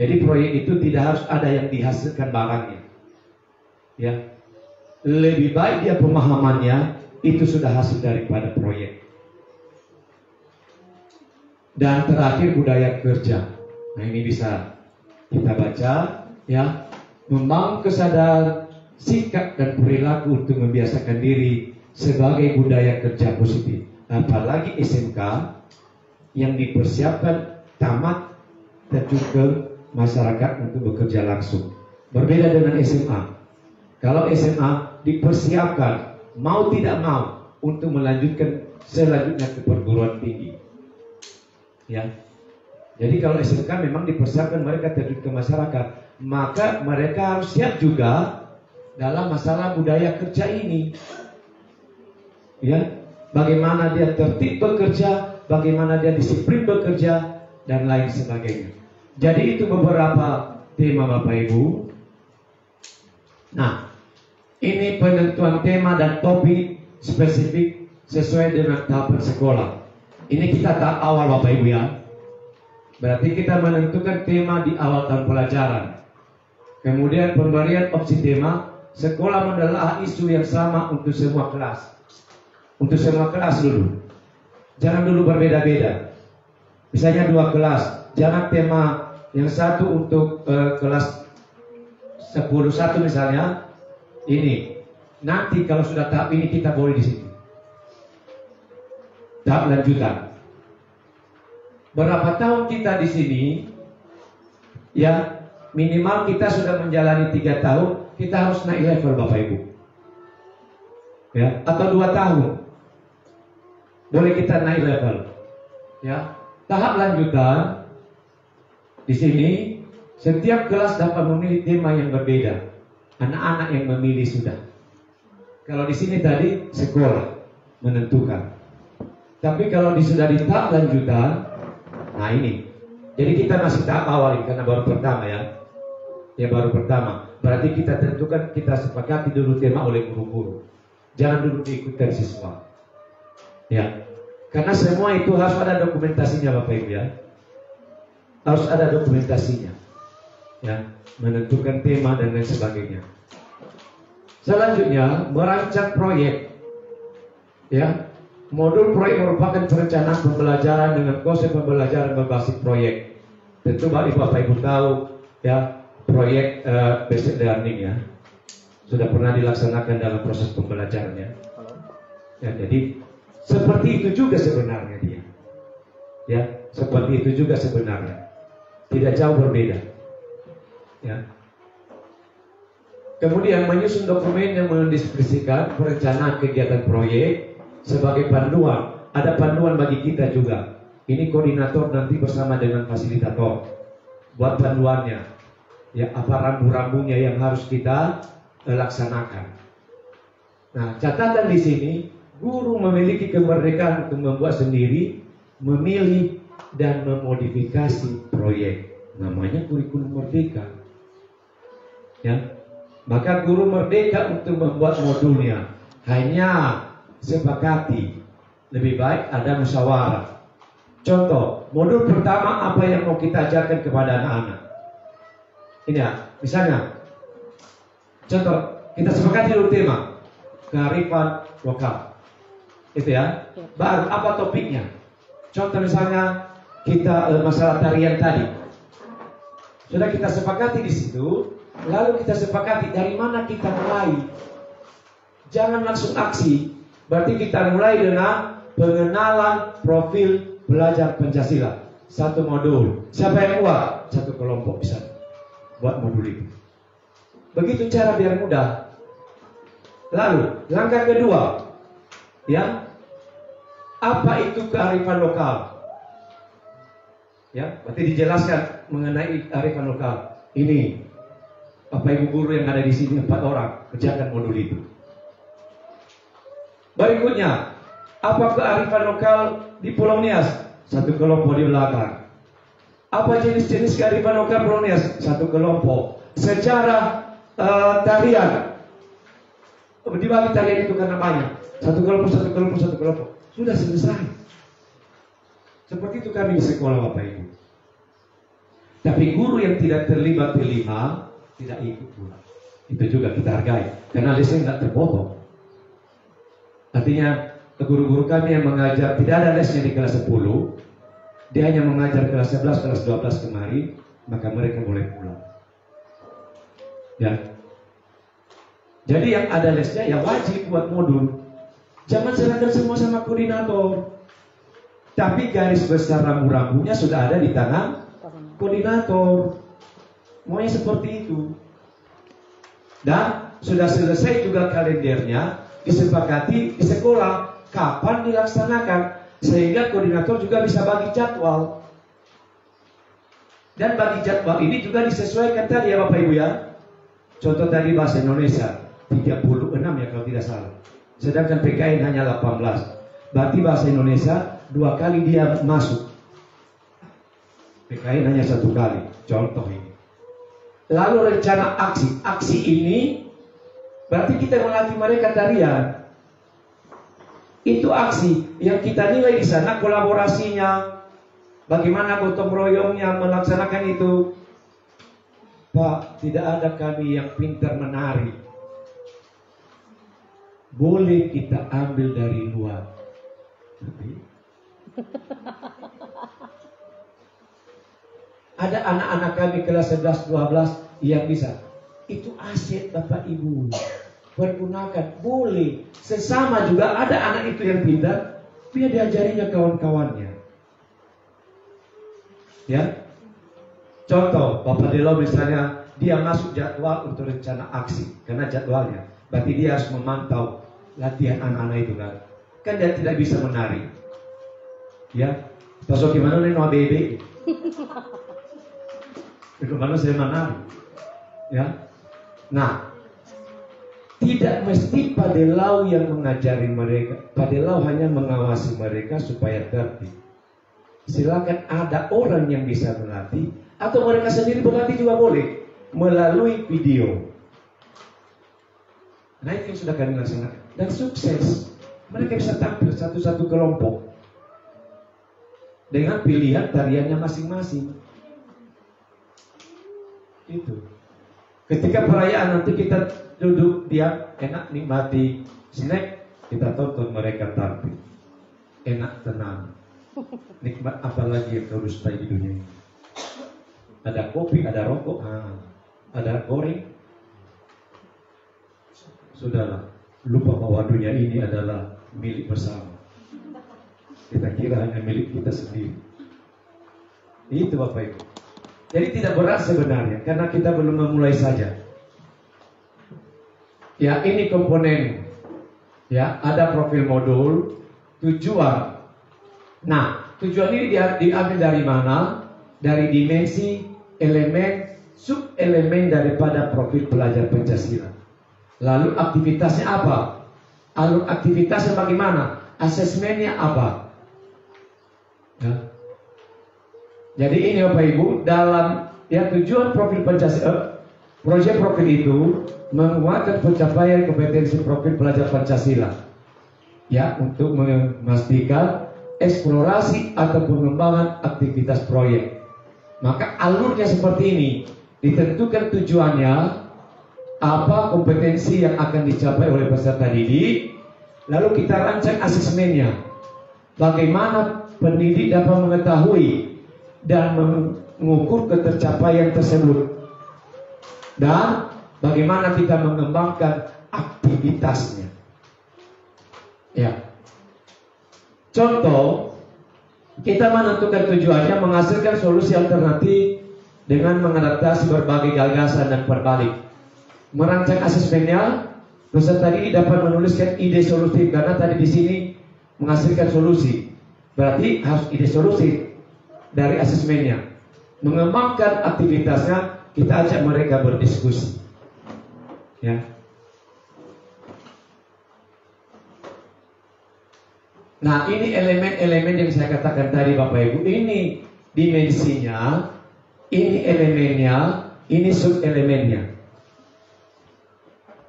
Jadi proyek itu tidak harus ada yang dihasilkan barangnya. Ya, lebih baik dia pemahamannya itu sudah hasil daripada proyek. Dan terakhir budaya kerja. Nah, ini bisa kita baca, ya, membangun kesadaran sikap dan perilaku untuk membiasakan diri sebagai budaya kerja positif. Apalagi SMK yang dipersiapkan tamat terjun ke masyarakat untuk bekerja langsung. Berbeda dengan SMA. Kalau SMA dipersiapkan mau tidak mau untuk melanjutkan selanjutnya ke perguruan tinggi. Ya. Jadi kalau SMK memang dipersiapkan mereka terjun ke masyarakat, maka mereka harus siap juga dalam masalah budaya kerja ini. Ya, bagaimana dia tertib bekerja, bagaimana dia disiplin bekerja, dan lain sebagainya. Jadi itu beberapa tema Bapak Ibu. Nah, ini penentuan tema dan topik spesifik sesuai dengan tahapan sekolah. Ini kita tahap awal Bapak Ibu ya. Berarti kita menentukan tema di awal tahun pelajaran. Kemudian pemberian opsi tema, sekolah menelaah isu yang sama untuk semua kelas. Untuk semua kelas dulu. Jangan dulu berbeda-beda. Misalnya 2 kelas, jangan tema yang satu untuk kelas 10-1 misalnya. Ini nanti kalau sudah tahap ini kita boleh di sini. Tahap lanjutan. Berapa tahun kita di sini? Ya, minimal kita sudah menjalani 3 tahun, kita harus naik level Bapak Ibu. Ya, atau 2 tahun. Boleh kita naik level. Ya, tahap lanjutan di sini setiap kelas dapat memilih tema yang berbeda. Anak-anak yang memilih sudah. Kalau di sini tadi sekolah menentukan. Tapi kalau sudah di tahap lanjutan, nah ini. Jadi kita masih tahap awal karena baru pertama ya. Ya baru pertama. Berarti kita tentukan, kita sepakati dulu tema oleh guru-guru. Jangan dulu diikutkan siswa. Ya. Karena semua itu harus ada dokumentasinya Bapak Ibu ya. Harus ada dokumentasinya. Ya, menentukan tema dan lain sebagainya. Selanjutnya merancang proyek. Ya, modul proyek merupakan perencanaan pembelajaran dengan konsep pembelajaran berbasis proyek. Tentu Bapak Ibu tahu ya, proyek basic learning ya sudah pernah dilaksanakan dalam proses pembelajaran ya. Ya, jadi seperti itu juga sebenarnya dia. Ya, seperti itu juga sebenarnya. Tidak jauh berbeda. Ya. Kemudian menyusun dokumen yang mendeskripsikan perencanaan kegiatan proyek sebagai panduan. Ada panduan bagi kita juga. Ini koordinator nanti bersama dengan fasilitator buat panduannya. Ya, apa rambu-rambunya yang harus kita laksanakan. Nah, catatan di sini, guru memiliki kemerdekaan untuk membuat sendiri, memilih, dan memodifikasi proyek. Namanya kurikulum merdeka. Ya, maka guru merdeka untuk membuat modulnya. Hanya sepakati, lebih baik ada musyawarah. Contoh, modul pertama apa yang mau kita ajarkan kepada anak-anak? Ini ya, misalnya, contoh, kita sepakati dulu tema kearifan lokal. Itu ya. Baru apa topiknya? Contoh misalnya kita masalah tarian tadi. Sudah kita sepakati di situ, lalu kita sepakati dari mana kita mulai. Jangan langsung aksi. Berarti kita mulai dengan pengenalan profil belajar Pancasila. Satu modul. Siapa yang buat? Satu kelompok bisa buat modul itu. Begitu cara biar mudah. Lalu langkah kedua, ya, apa itu kearifan lokal? Ya, berarti dijelaskan mengenai kearifan lokal. Ini Bapak Ibu guru yang ada di sini 4 orang kerjakan modul itu. Berikutnya, apa kearifan lokal di Pulau Nias? Satu kelompok di belakang. Apa jenis-jenis kearifan lokal Pulau Nias? Satu kelompok. Sejarah tarian. Dibagi tarian itu karena banyak. Satu kelompok. Sudah selesai. Seperti itu kami di sekolah Bapak Ibu. Tapi guru yang tidak terlibat di 5 tidak ikut pula. Itu juga kita hargai. Karena lesnya nggak terpotong. Artinya guru-guru kami yang mengajar tidak ada lesnya di kelas 10. Dia hanya mengajar kelas 11, kelas 12 kemarin. Maka mereka boleh pulang. Ya. Jadi yang ada lesnya ya wajib buat modul. Jangan serahkan semua sama koordinator. Tapi garis besar rambu-rambunya sudah ada di tangan koordinator. Maunya seperti itu. Dan sudah selesai juga kalendernya, disepakati di sekolah kapan dilaksanakan, sehingga koordinator juga bisa bagi jadwal. Dan bagi jadwal ini juga disesuaikan tadi ya Bapak Ibu ya. Contoh tadi bahasa Indonesia 36 ya kalau tidak salah. Sedangkan PKN hanya 18. Berarti bahasa Indonesia 2 kali dia masuk. PKN hanya 1 kali. Contoh ini. Lalu rencana aksi. Aksi ini berarti kita melatih mereka tarian. Itu aksi yang kita nilai di sana kolaborasinya. Bagaimana gotong royongnya melaksanakan itu. Pak, tidak ada kami yang pintar menari. Boleh kita ambil dari luar. Ada anak-anak kami kelas 11, 12 yang bisa. Itu aset Bapak Ibu. Pergunakan, boleh. Sesama juga ada anak itu yang pintar, biar diajarinya kawan-kawannya. Ya. Contoh, Bapak Delo misalnya dia masuk jadwal untuk rencana aksi karena jadwalnya. Berarti dia harus memantau latihan anak-anak itu kan. Kan dia tidak bisa menari. Ya, pasok gimana nih no bebe? Bagaimana saya menari? Ya. Nah, tidak mesti Padelau yang mengajari mereka. Padelau hanya mengawasi mereka supaya tertib. Silakan ada orang yang bisa melatih atau mereka sendiri berlatih juga boleh melalui video. Nah itu yang sudah kami laksanakan dan sukses. Mereka bisa tampil satu-satu kelompok dengan pilihan tariannya masing-masing. Itu. Ketika perayaan nanti kita duduk diam, enak nikmati snack, kita tonton mereka tampil. Enak tenang. Nikmat apa lagi yang kau dustai di dunia ini? Ada kopi, ada rokok, ada goreng. Sudahlah, lupa bahwa dunia ini adalah milik bersama. Kita kira hanya milik kita sendiri. Itu Bapak Ibu. Jadi tidak berat sebenarnya, karena kita belum memulai saja. Ya, ini komponen. Ya, ada profil modul, tujuan. Nah, tujuan ini diambil dari mana? Dari dimensi, elemen, sub-elemen daripada profil pelajar Pancasila. Lalu aktivitasnya apa? alur aktivitasnya bagaimana, asesmennya apa. Ya. Jadi ini Bapak Ibu, dalam tujuan profil Pancasila, proyek profil itu menguatkan pencapaian kompetensi profil pelajar Pancasila. Ya, untuk memastikan eksplorasi atau pengembangan aktivitas proyek. Maka alurnya seperti ini, ditentukan tujuannya, apa kompetensi yang akan dicapai oleh peserta didik, lalu kita rancang asesmennya. Bagaimana pendidik dapat mengetahui dan mengukur ketercapaian tersebut, dan bagaimana kita mengembangkan aktivitasnya. Ya. Contoh, kita menentukan tujuannya menghasilkan solusi alternatif dengan mengadaptasi berbagai gagasan dan berbalik. Merancang asesmennya, peserta didik dapat menuliskan ide solutif, karena tadi di sini menghasilkan solusi. Berarti harus ide solutif dari asesmennya. Mengembangkan aktivitasnya, kita ajak mereka berdiskusi. Ya. Nah, ini elemen-elemen yang saya katakan tadi Bapak Ibu. Ini dimensinya, ini elemennya, ini sub-elemennya.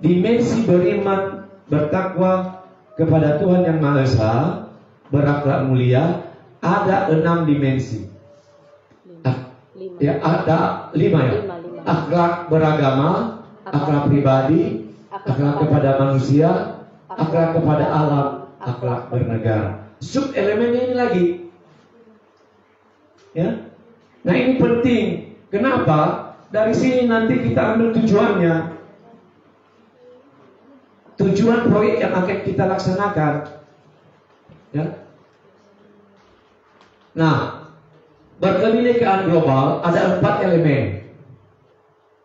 Dimensi beriman, bertakwa kepada Tuhan Yang Maha Esa, berakhlak mulia, ada 6 dimensi. Ya, ada 5 ya. Akhlak beragama, akhlak pribadi, akhlak kepada manusia, akhlak kepada alam, akhlak bernegara. Sub elemennya ini lagi. Ya. Nah, ini penting. Kenapa? Dari sini nanti kita ambil tujuannya. Tujuan proyek yang akan kita laksanakan. Ya. Nah, berkebinekaan global ada 4 elemen.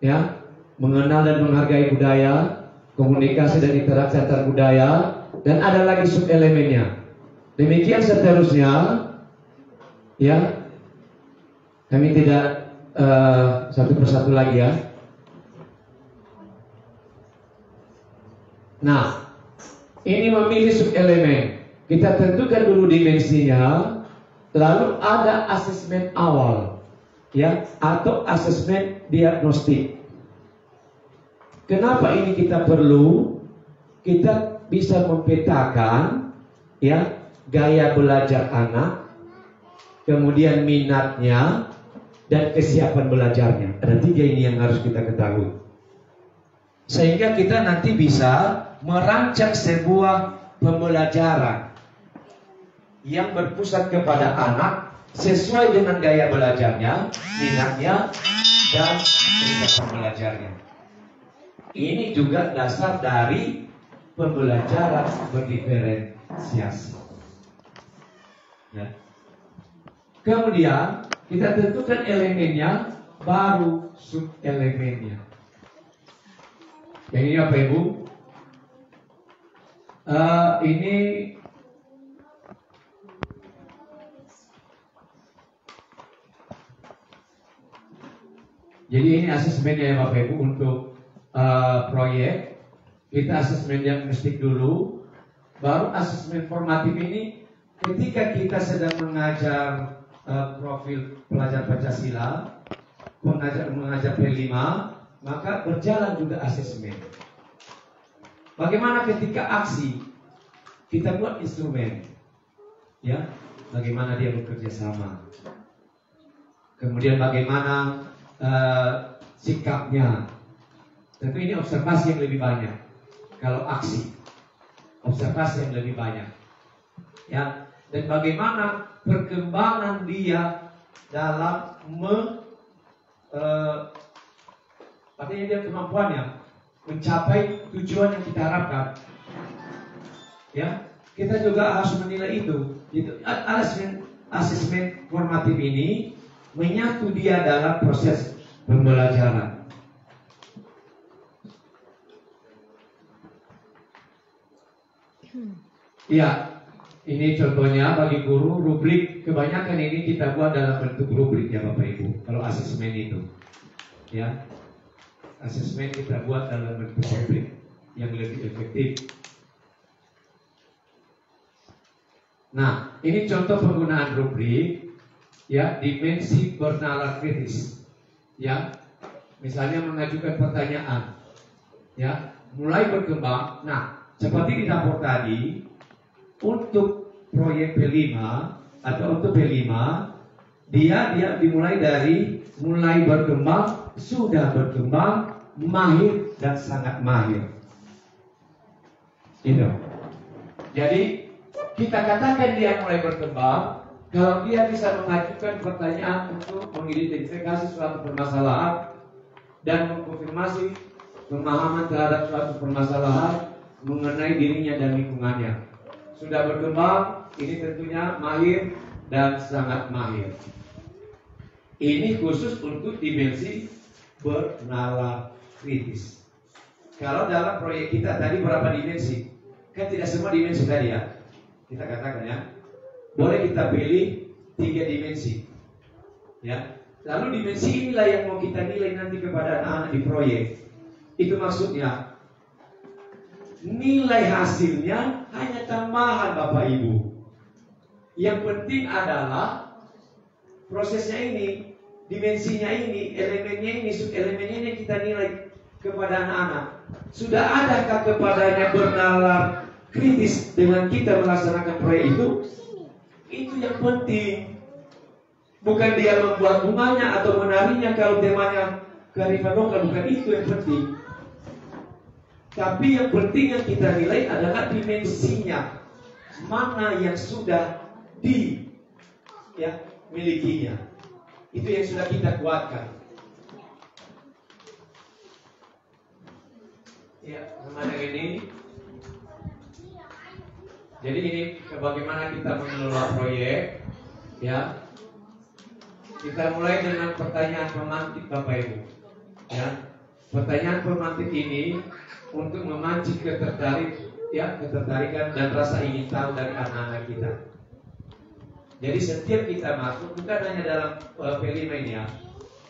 Ya, mengenal dan menghargai budaya, komunikasi dan interaksi antar budaya, dan ada lagi sub elemennya. Demikian seterusnya. Ya, kami tidak satu persatu lagi ya. Nah, ini memilih sub elemen. Kita tentukan dulu dimensinya, lalu ada asesmen awal, ya, atau asesmen diagnostik. Kenapa ini kita perlu? Kita bisa mempetakan, ya, gaya belajar anak, kemudian minatnya, dan kesiapan belajarnya. Ada 3 ini yang harus kita ketahui. Sehingga kita nanti bisa merancang sebuah pembelajaran yang berpusat kepada anak sesuai dengan gaya belajarnya, minatnya, dan kesiapan belajarnya. Ini juga dasar dari pembelajaran berdiferensiasi. Ya. Kemudian kita tentukan elemennya, baru sub elemennya. Yang ini apa Ibu? Ini jadi ini asesmennya ya Bapak Ibu untuk proyek. Kita asesmen diagnostik dulu, baru asesmen formatif ini ketika kita sedang mengajar profil pelajar Pancasila, mengajar P5, maka berjalan juga asesmen. Bagaimana ketika aksi? Kita buat instrumen, ya, bagaimana dia bekerja sama. Kemudian bagaimana sikapnya. Tentu ini observasi yang lebih banyak. Kalau aksi, observasi yang lebih banyak, ya. Dan bagaimana perkembangan dia dalam artinya dia kemampuannya mencapai tujuan yang kita harapkan. Ya, kita juga harus menilai itu. Itu asesmen formatif ini menyatu dia dalam proses pembelajaran. Ya, ini contohnya bagi guru rubrik. Kebanyakan ini kita buat dalam bentuk rubrik ya Bapak Ibu. Kalau asesmen itu, ya, asesmen kita buat dalam bentuk rubrik yang lebih efektif. Nah, ini contoh penggunaan rubrik, ya, dimensi bernalar kritis, ya. Misalnya mengajukan pertanyaan, ya, mulai berkembang. Nah, seperti di dapur tadi, untuk proyek P5 atau untuk P5, dia dimulai dari mulai berkembang, sudah berkembang, mahir dan sangat mahir. Gitu. Jadi kita katakan dia mulai berkembang kalau dia bisa mengajukan pertanyaan untuk mengidentifikasi suatu permasalahan dan mengkonfirmasi pemahaman terhadap suatu permasalahan mengenai dirinya dan lingkungannya. Sudah berkembang, ini tentunya mahir dan sangat mahir. Ini khusus untuk dimensi bernalar kritis. Kalau dalam proyek kita tadi berapa dimensi? Kan tidak semua dimensi tadi ya. Kita katakan ya, boleh kita pilih 3 dimensi. Ya. Lalu dimensi inilah yang mau kita nilai nanti kepada anak-anak di proyek. Itu maksudnya nilai hasilnya hanya tambahan Bapak Ibu. Yang penting adalah prosesnya ini, dimensinya ini, elemennya ini, sub-elemennya ini kita nilai kepada anak-anak. Sudah adakah kepadanya bernalar kritis dengan kita melaksanakan proyek itu? Itu yang penting. Bukan dia membuat bunganya atau menarinya kalau temanya kearifan lokal, bukan itu yang penting. Tapi yang penting yang kita nilai adalah dimensinya. Mana yang sudah milikinya. Itu yang sudah kita kuatkan. Ya, sama yang ini. Jadi ini bagaimana kita mengelola proyek, ya. Kita mulai dengan pertanyaan pemantik Bapak Ibu. Ya. Pertanyaan pemantik ini untuk memancing ketertarikan dan rasa ingin tahu dari anak-anak kita. Jadi setiap kita masuk, bukan hanya dalam P5 ini ya,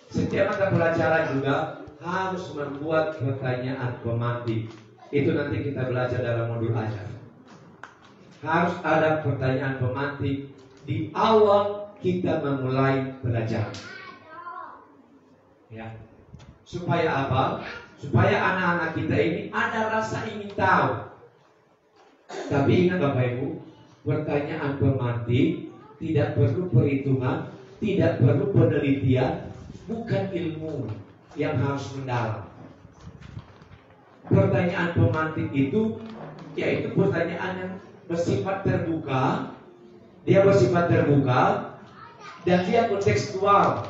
setiap mata pelajaran juga harus membuat pertanyaan pemantik. Itu nanti kita belajar dalam modul ajar. Harus ada pertanyaan pemantik di awal kita memulai belajar. Ya. Supaya apa? Supaya anak-anak kita ini ada rasa ingin tahu. Tapi ingat Bapak Ibu, pertanyaan pemantik tidak perlu perhitungan, tidak perlu penelitian, bukan ilmu yang harus mendalam. Pertanyaan pemantik itu yaitu pertanyaan yang bersifat terbuka. Dia bersifat terbuka dan dia kontekstual.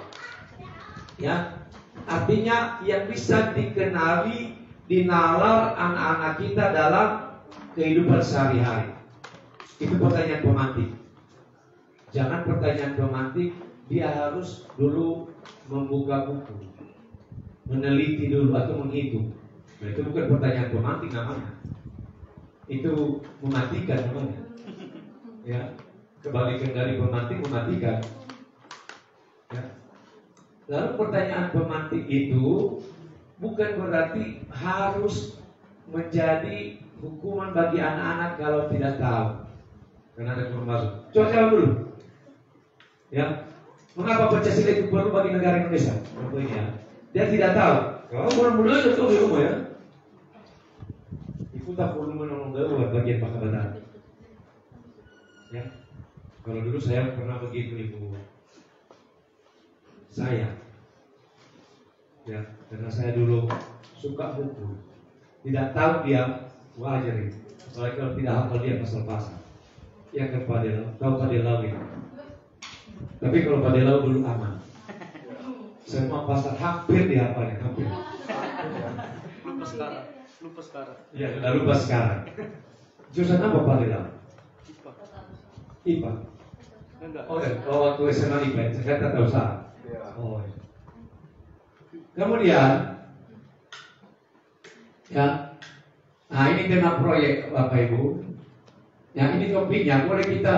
Ya. Artinya yang bisa dikenali, dinalar anak-anak kita dalam kehidupan sehari-hari. Itu pertanyaan pemantik. Jangan pertanyaan pemantik dia harus dulu membuka buku, meneliti dulu atau menghitung. Nah, itu bukan pertanyaan pemantik namanya. Itu mematikan namanya. Ya, kebalikan dari pemantik mematikan. Ya. Lalu pertanyaan pemantik itu bukan berarti harus menjadi hukuman bagi anak-anak kalau tidak tahu. Karena ada masuk. Coba jawab dulu. Ya, mengapa Pancasila itu perlu bagi negara Indonesia? Contohnya, dia tidak tahu. Kalau mula-mula aja tahu di rumah ya. Itu tak perlu menunggu bagian pakabatan. Ya, kalau dulu saya pernah begitu ibu saya. Ya, karena saya dulu suka buku. Tidak tahu dia wajar itu. Apalagi kalau tidak hafal dia pasal-pasal. Ya kepada tahu pada lawi. Tapi kalau pada lawi dulu aman. Semua pasal hampir dihafalnya, hampir. Lupa sekarang. Ya, sudah lupa sekarang. Jurusan apa pada lawi? IPA. Enggak. Oh, ya. Waktu SMA IPA, saya tak tahu salah. Oh, ya. Kemudian, ya, nah ini tema proyek Bapak Ibu. Yang ini topiknya, boleh kita,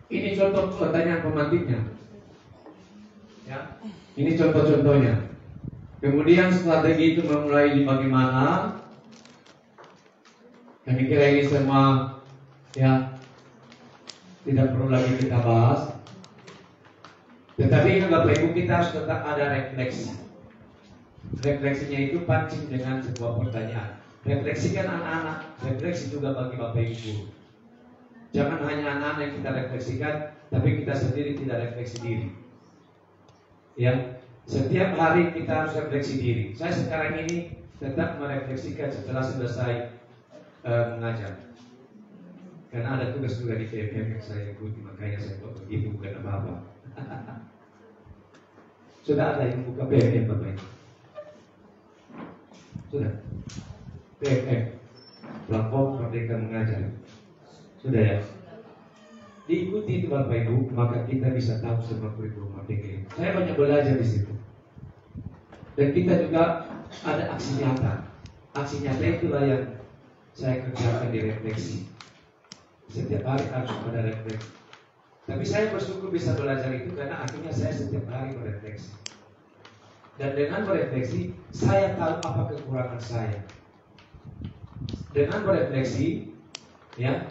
ini contoh pertanyaan pemantiknya. Ya, ini contoh-contohnya. Kemudian strategi itu memulai di bagaimana. Kami kira ini semua, ya, tidak perlu lagi kita bahas. Tetapi ingat Bapak Ibu, kita harus tetap ada refleksi. Refleksinya itu pancing dengan sebuah pertanyaan. Refleksikan anak-anak, refleksi juga bagi Bapak Ibu. Jangan hanya anak-anak yang kita refleksikan, tapi kita sendiri tidak refleksi diri. Ya, setiap hari kita harus refleksi diri. Saya sekarang ini tetap merefleksikan setelah selesai mengajar. Karena ada tugas juga di PFM yang saya ikuti, makanya saya buat begitu, bukan apa-apa. Sudah ada yang buka PFM Bapak Ibu? Sudah? PFM, Platform Merdeka Mengajar. Sudah ya? Diikuti itu Bapak Ibu, maka kita bisa tahu semua kurikulum Merdeka. Saya banyak belajar di situ. Dan kita juga ada aksi nyata. Aksi nyata itulah yang saya kerjakan di refleksi. Setiap hari harus ada refleksi. Tapi saya bersyukur bisa belajar itu karena akhirnya saya setiap hari berefleksi. Dan dengan berefleksi, saya tahu apa kekurangan saya. Dengan berefleksi, ya,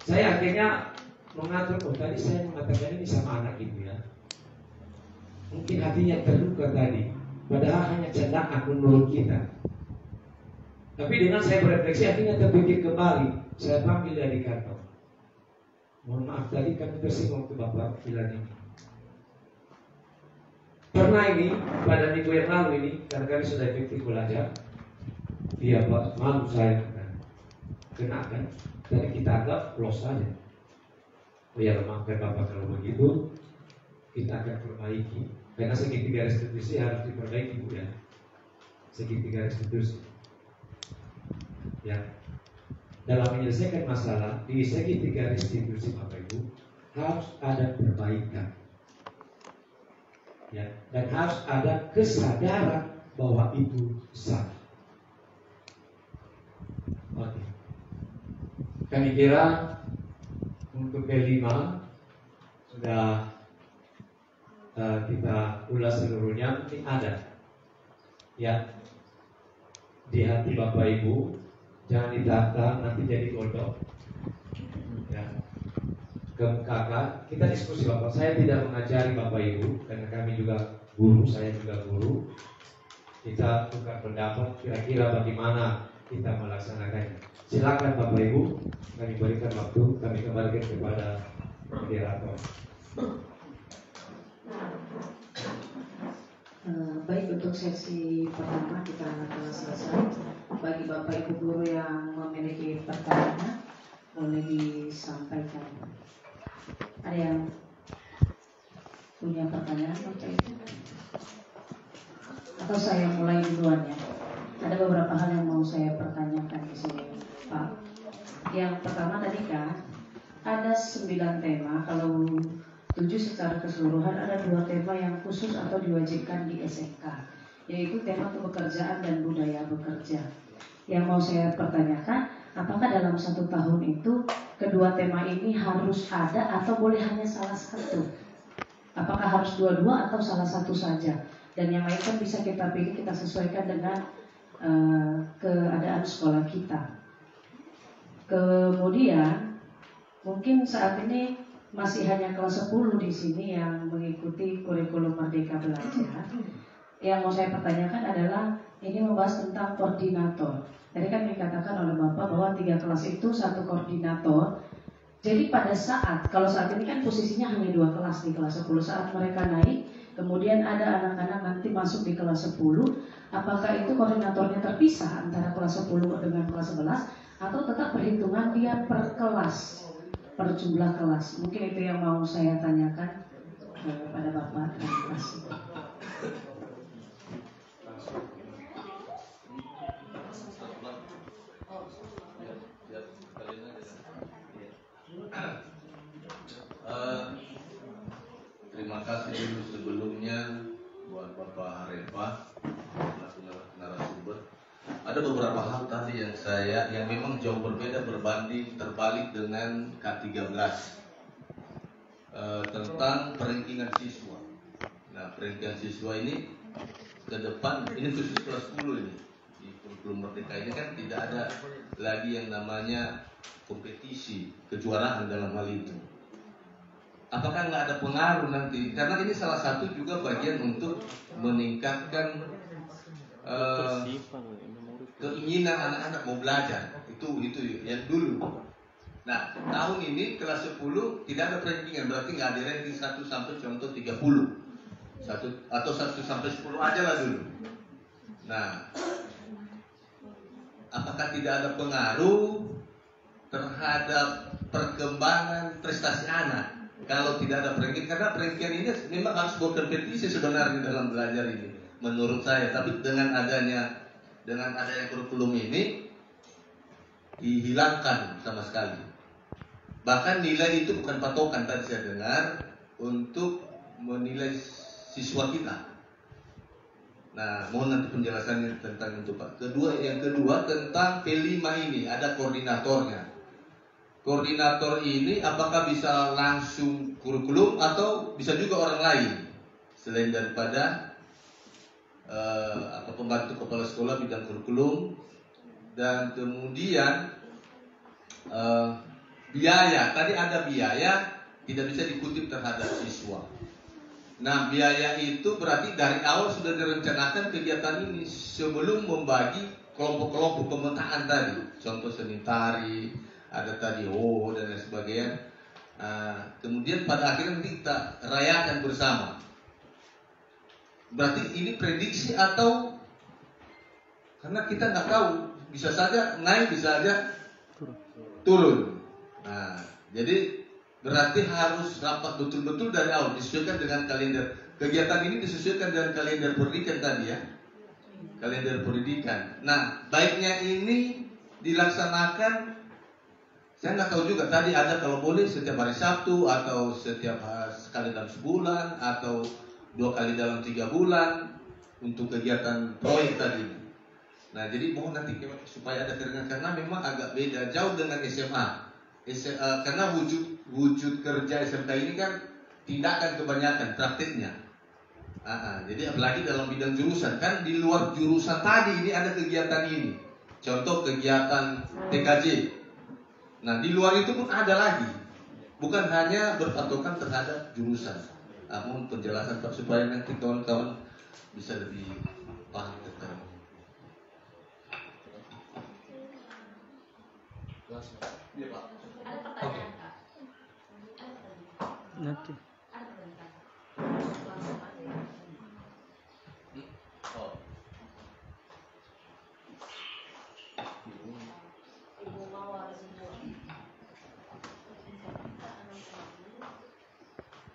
saya akhirnya mengatur. Oh, tadi saya mengatakan ini sama anak ibu ya. Mungkin hatinya terluka tadi, padahal hanya candaan menurut kita. Tapi dengan saya berefleksi, akhirnya terpikir kembali. Saya panggil dia di kantor. Mohon maaf tadi kami tersinggung waktu Bapak bilang ini. Pernah ini pada minggu yang lalu ini, karena kami sudah efektif belajar. Iya Pak, malu saya kena kan. Jadi kita anggap los saja. Oh ya, maafkan Bapak kalau begitu, kita akan perbaiki. Karena segitiga restitusi harus diperbaiki Bu ya. Segitiga restitusi. Ya. Dalam menyelesaikan masalah di segitiga restitusi Bapak Ibu harus ada perbaikan, ya, dan harus ada kesadaran bahwa itu salah. Oke. Kami kira untuk P5 sudah kita ulas seluruhnya. Mungkin ada, ya, di hati Bapak Ibu. Jangan ditata, nanti jadi godok. Ya. Kemukakan, kita diskusi Bapak. Saya tidak mengajari Bapak Ibu, karena kami juga guru, saya juga guru. Kita tukar pendapat, kira-kira bagaimana kita melaksanakannya. Silakan Bapak Ibu, kami berikan waktu, kami kembalikan kepada moderator. Baik, untuk sesi pertama kita telah selesai. Bagi Bapak Ibu guru yang memiliki pertanyaan, boleh disampaikan. Ada yang punya pertanyaan Bapak Ibu? Atau saya mulai duluan ya? Ada beberapa hal yang mau saya pertanyakan di sini, Pak. Yang pertama tadi kan ada 9 tema. Kalau 7 secara keseluruhan, ada 2 tema yang khusus atau diwajibkan di SMK, yaitu tema kepekerjaan dan budaya bekerja. Yang mau saya pertanyakan, apakah dalam 1 tahun itu kedua tema ini harus ada atau boleh hanya salah satu? Apakah harus dua-dua atau salah satu saja? Dan yang lain kan bisa kita pilih, kita sesuaikan dengan keadaan sekolah kita. Kemudian mungkin saat ini masih hanya kelas 10 di sini yang mengikuti kurikulum Merdeka Belajar. Yang mau saya pertanyakan adalah ini membahas tentang koordinator. Tadi kan dikatakan oleh Bapak bahwa 3 kelas itu 1 koordinator. Jadi pada saat, kalau saat ini kan posisinya hanya 2 kelas di kelas 10. Saat mereka naik, kemudian ada anak-anak nanti masuk di kelas 10, apakah itu koordinatornya terpisah antara kelas 10 dengan kelas 11, atau tetap perhitungan dia per kelas, per jumlah kelas? Mungkin itu yang mau saya tanyakan kepada Bapak. Terima kasih. Terima kasih dulu sebelumnya buat Bapak Harifah narasumber. Ada beberapa hal tadi yang memang jauh berbeda terbalik dengan K13 tentang perankingan siswa. Nah, perankingan siswa ini ke depan ini khusus kelas 10 ini di kurikulum Merdeka ini kan tidak ada lagi yang namanya kompetisi kejuaraan dalam hal itu. apakah nggak ada pengaruh nanti? Karena ini salah satu juga bagian untuk meningkatkan keinginan anak-anak mau belajar. Itu yang dulu. Nah, tahun ini kelas 10 tidak ada rankingan, berarti nggak ada ranking 1 sampai contoh 30. 1 sampai 10 aja lah dulu. Nah, apakah tidak ada pengaruh terhadap perkembangan prestasi anak kalau tidak ada ranking? Karena ranking ini memang harus berkompetisi sebenarnya dalam belajar ini, menurut saya. Tapi dengan adanya kurikulum ini dihilangkan sama sekali. Bahkan nilai itu bukan patokan, tadi saya dengar, untuk menilai siswa kita. Nah, mohon nanti penjelasannya tentang itu, Pak. Yang kedua tentang P5 ini, ada koordinatornya. Koordinator ini apakah bisa langsung kurikulum atau bisa juga orang lain selain daripada pembantu kepala sekolah bidang kurikulum. Dan kemudian biaya, tadi ada biaya tidak bisa dikutip terhadap siswa. Nah, biaya itu berarti dari awal sudah direncanakan kegiatan ini sebelum membagi kelompok-kelompok pemetaan tadi. Contoh seni tari, ada tadi dan lain sebagainya. Kemudian pada akhirnya nanti kita rayakan bersama. Berarti ini prediksi atau karena kita nggak tahu, bisa saja naik, bisa saja turun. Nah, jadi berarti harus rapat betul-betul dari awal, disesuaikan dengan kalender. Kegiatan ini disesuaikan dengan kalender pendidikan tadi ya. Kalender pendidikan. Nah, baiknya ini dilaksanakan, saya nggak tahu juga tadi ada kalau boleh setiap hari Sabtu atau setiap sekali dalam sebulan atau 2 kali dalam 3 bulan untuk kegiatan proyek tadi. Nah, jadi mohon nanti supaya ada keringan, karena memang agak beda jauh dengan SMA. Karena wujud kerja SMK ini kan tindakan kebanyakan praktiknya. Jadi apalagi dalam bidang jurusan, kan di luar jurusan tadi ini ada kegiatan ini. Contoh kegiatan TKJ. Nah, di luar itu pun ada lagi. Bukan hanya berpatokan terhadap jurusan. Mohon penjelasan Pak supaya nanti kawan-kawan bisa lebih paham tentang. Iya, Pak. Ada pertanyaan, Kak? Nanti. Ada pertanyaan. Ibu Mawar semua.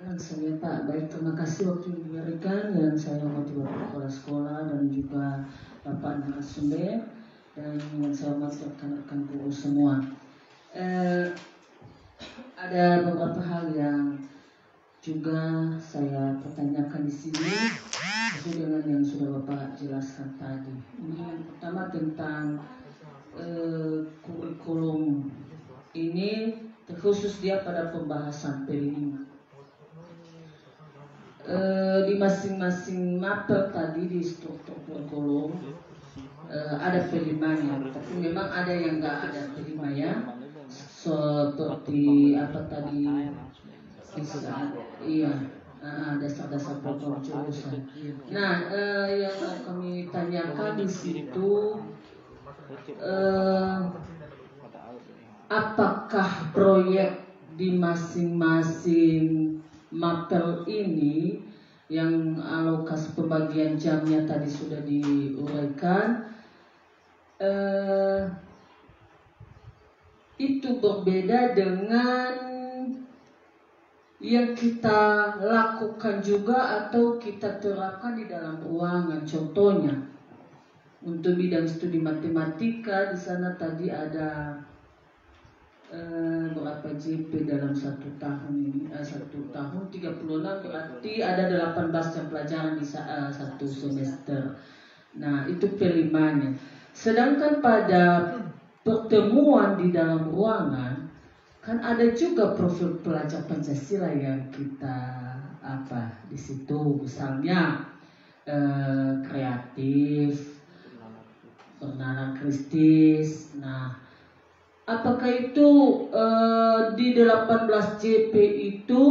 Langsung ya Pak, baik, terima kasih waktu yang diberikan. Yang saya hormati Bapak Kepala Sekolah dan juga Bapak narasumber, dan yang saya hormati rekan-rekan guru semua. Ada beberapa hal yang juga saya pertanyakan di sini sesuai dengan yang sudah Bapak jelaskan tadi. Ini yang pertama tentang kurikulum ini, terkhusus dia pada pembahasan P5. Di masing-masing mapel tadi di struktur kurikulum ada P5-nya, tapi memang ada yang nggak ada P5-nya, seperti apa tadi, dasar-dasar pokok jurusan. Nah, yang kami tanyakan di situ, apakah proyek di masing-masing mapel ini yang alokasi pembagian jamnya tadi sudah diuraikan, itu berbeda dengan yang kita lakukan juga atau kita terapkan di dalam ruangan. Contohnya untuk bidang studi matematika, di sana tadi ada berapa JP dalam 1 tahun ini? 1 tahun 36, berarti ada 18 jam pelajaran di 1 semester. Nah, itu P5-nya. Sedangkan pada pertemuan di dalam ruangan kan ada juga profil pelajar Pancasila yang kita di situ, misalnya kreatif, bernalar Kristis. Nah, apakah itu di 18 JP itu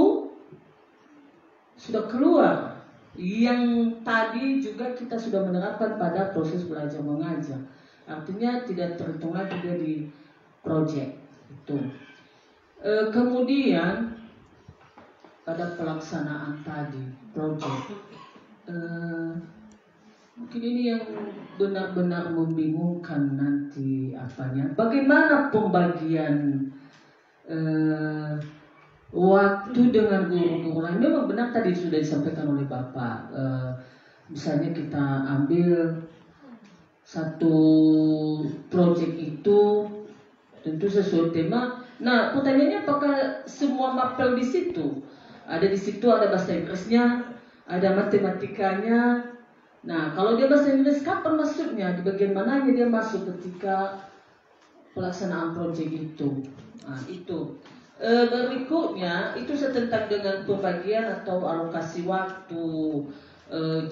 sudah keluar. Yang tadi juga kita sudah menerapkan pada proses belajar mengajar. Artinya tidak terhitung lagi dia di project itu. Kemudian pada pelaksanaan tadi project, mungkin ini yang benar-benar membingungkan nanti apanya. Bagaimana pembagian waktu dengan guru-guru lain? Memang benar tadi sudah disampaikan oleh Bapak. Misalnya kita ambil satu project itu tentu sesuai tema. Nah, pertanyaannya apakah semua mapel di situ? Ada di situ ada bahasa Inggrisnya, ada matematikanya. Nah, kalau dia bahasa Inggris kapan masuknya? Di bagian mananya dia masuk ketika pelaksanaan project itu? Nah, itu. Berikutnya itu tentang dengan pembagian atau alokasi waktu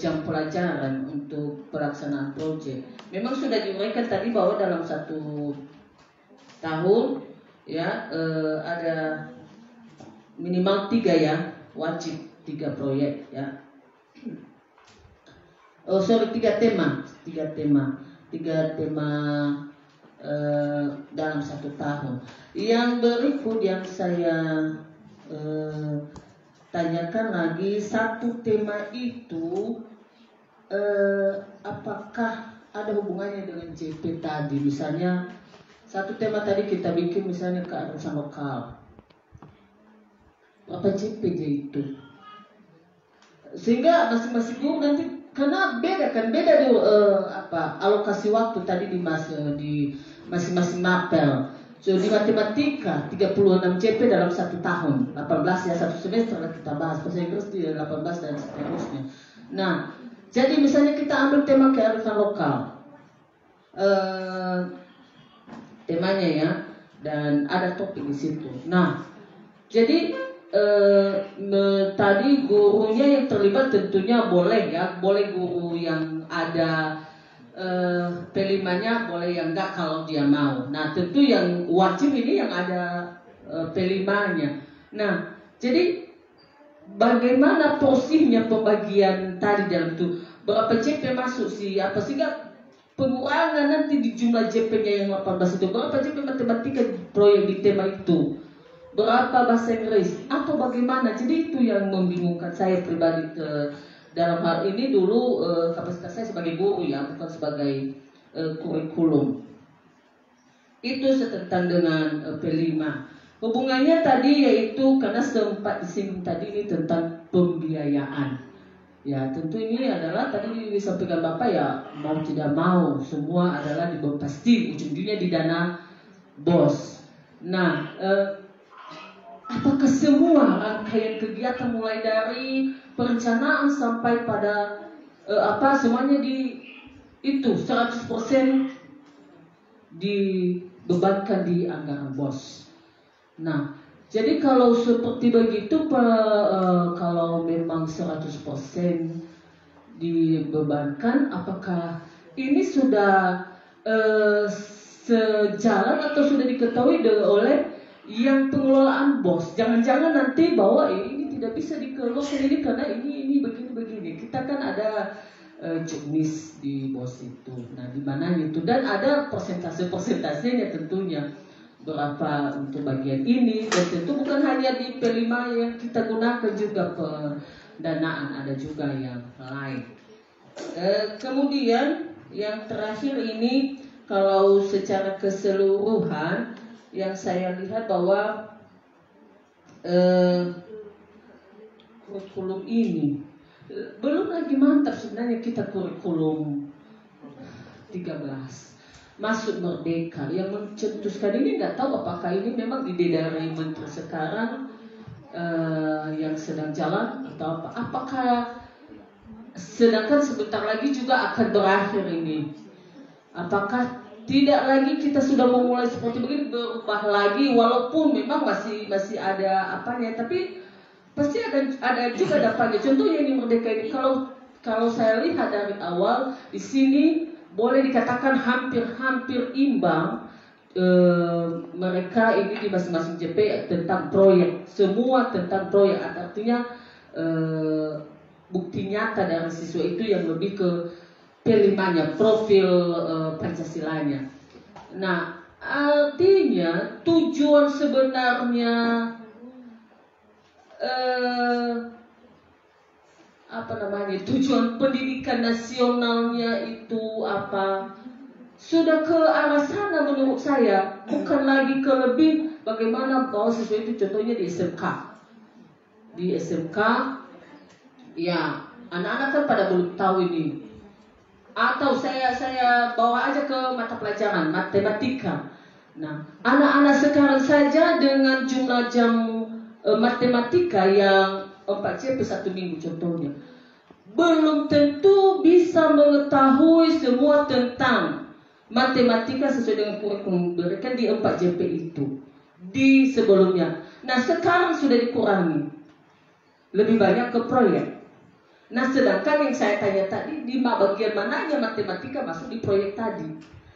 jam pelajaran untuk pelaksanaan proyek. Memang sudah diuraikan tadi bahwa dalam 1 tahun ya ada minimal 3 ya, wajib 3 proyek ya. 3 tema dalam 1 tahun. Yang berikut yang saya tanyakan lagi, satu tema itu apakah ada hubungannya dengan JP tadi? Misalnya satu tema tadi kita bikin misalnya kearifan lokal, apa JP-nya itu? Sehingga masing-masing guru nanti karena beda di alokasi waktu tadi di masing-masing mapel. So, di matematika 36 CP dalam 1 tahun, 18 ya 1 semester lah kita bahas, bahasa Inggris di 18 dan seterusnya. Nah, jadi misalnya kita ambil tema kearifan lokal, temanya ya, dan ada topik di situ. Nah, jadi tadi gurunya yang terlibat tentunya boleh ya, boleh guru yang ada P5-nya, boleh yang enggak kalau dia mau. Nah, tentu yang wajib ini yang ada P5-nya. Nah, jadi bagaimana porsinya pembagian tadi dalam itu? Berapa JP masuk sih? Apa sehingga pengurangan nanti di jumlah JP-nya yang 18 itu? Berapa JP matematika proyek di tema itu? Berapa bahasa Inggris? Atau bagaimana? Jadi itu yang membingungkan saya pribadi dalam hal ini dulu kapasitas saya sebagai guru ya, bukan sebagai kurikulum. Itu setentang dengan P5. Hubungannya tadi yaitu karena sempat disinggung tadi ini tentang pembiayaan. Ya tentu ini adalah tadi disampaikan Bapak ya, mau tidak mau semua adalah pasti ujung-ujungnya di dana BOS. Nah, apakah semua rangkaian kegiatan mulai dari perencanaan sampai pada semuanya di itu 100% dibebankan di anggaran BOS. Nah, jadi kalau seperti begitu kalau memang 100% dibebankan, apakah ini sudah sejalan atau sudah diketahui oleh yang pengelolaan BOS? Jangan-jangan nanti bahwa ini tidak bisa dikeluarkan ini karena ini begini. Kita kan ada juknis di BOS itu. Nah, di mana itu dan ada persentase-persentasenya tentunya. Berapa untuk bagian ini, dan tentu bukan hanya di P5 yang kita gunakan, juga pendanaan ada juga yang lain. Kemudian yang terakhir ini, kalau secara keseluruhan yang saya lihat bahwa kurikulum ini belum lagi mantap sebenarnya. Kita kurikulum 13 masuk merdeka yang mencetuskan ini, nggak tahu apakah ini memang ide dari menteri sekarang yang sedang jalan atau apa. Apakah sedangkan sebentar lagi juga akan berakhir ini, apakah tidak lagi kita sudah memulai seperti begini, berubah lagi, walaupun memang masih ada apanya, tapi pasti ada juga dampaknya. Contohnya ini merdeka ini, kalau saya lihat dari awal di sini boleh dikatakan hampir imbang mereka ini di masing-masing JP tentang proyek, semua tentang proyek. Artinya bukti nyata dari siswa itu yang lebih ke P5-nya, profil Pancasilanya. Nah, artinya tujuan sebenarnya tujuan pendidikan nasionalnya itu apa? Sudah ke arah sana menurut saya, bukan lagi ke lebih bagaimana bahwa siswa itu contohnya di SMK. Di SMK, ya anak-anak kan pada belum tahu ini. Atau saya bawa aja ke mata pelajaran matematika. Nah, anak-anak sekarang saja dengan jumlah jam matematika yang 4 JP 1 minggu contohnya, belum tentu bisa mengetahui semua tentang matematika sesuai dengan kurikulum mereka di 4 JP itu di sebelumnya. Nah, sekarang sudah dikurangi, lebih banyak ke proyek. Nah, sedangkan yang saya tanya tadi, di bagian mananya matematika masuk di proyek tadi?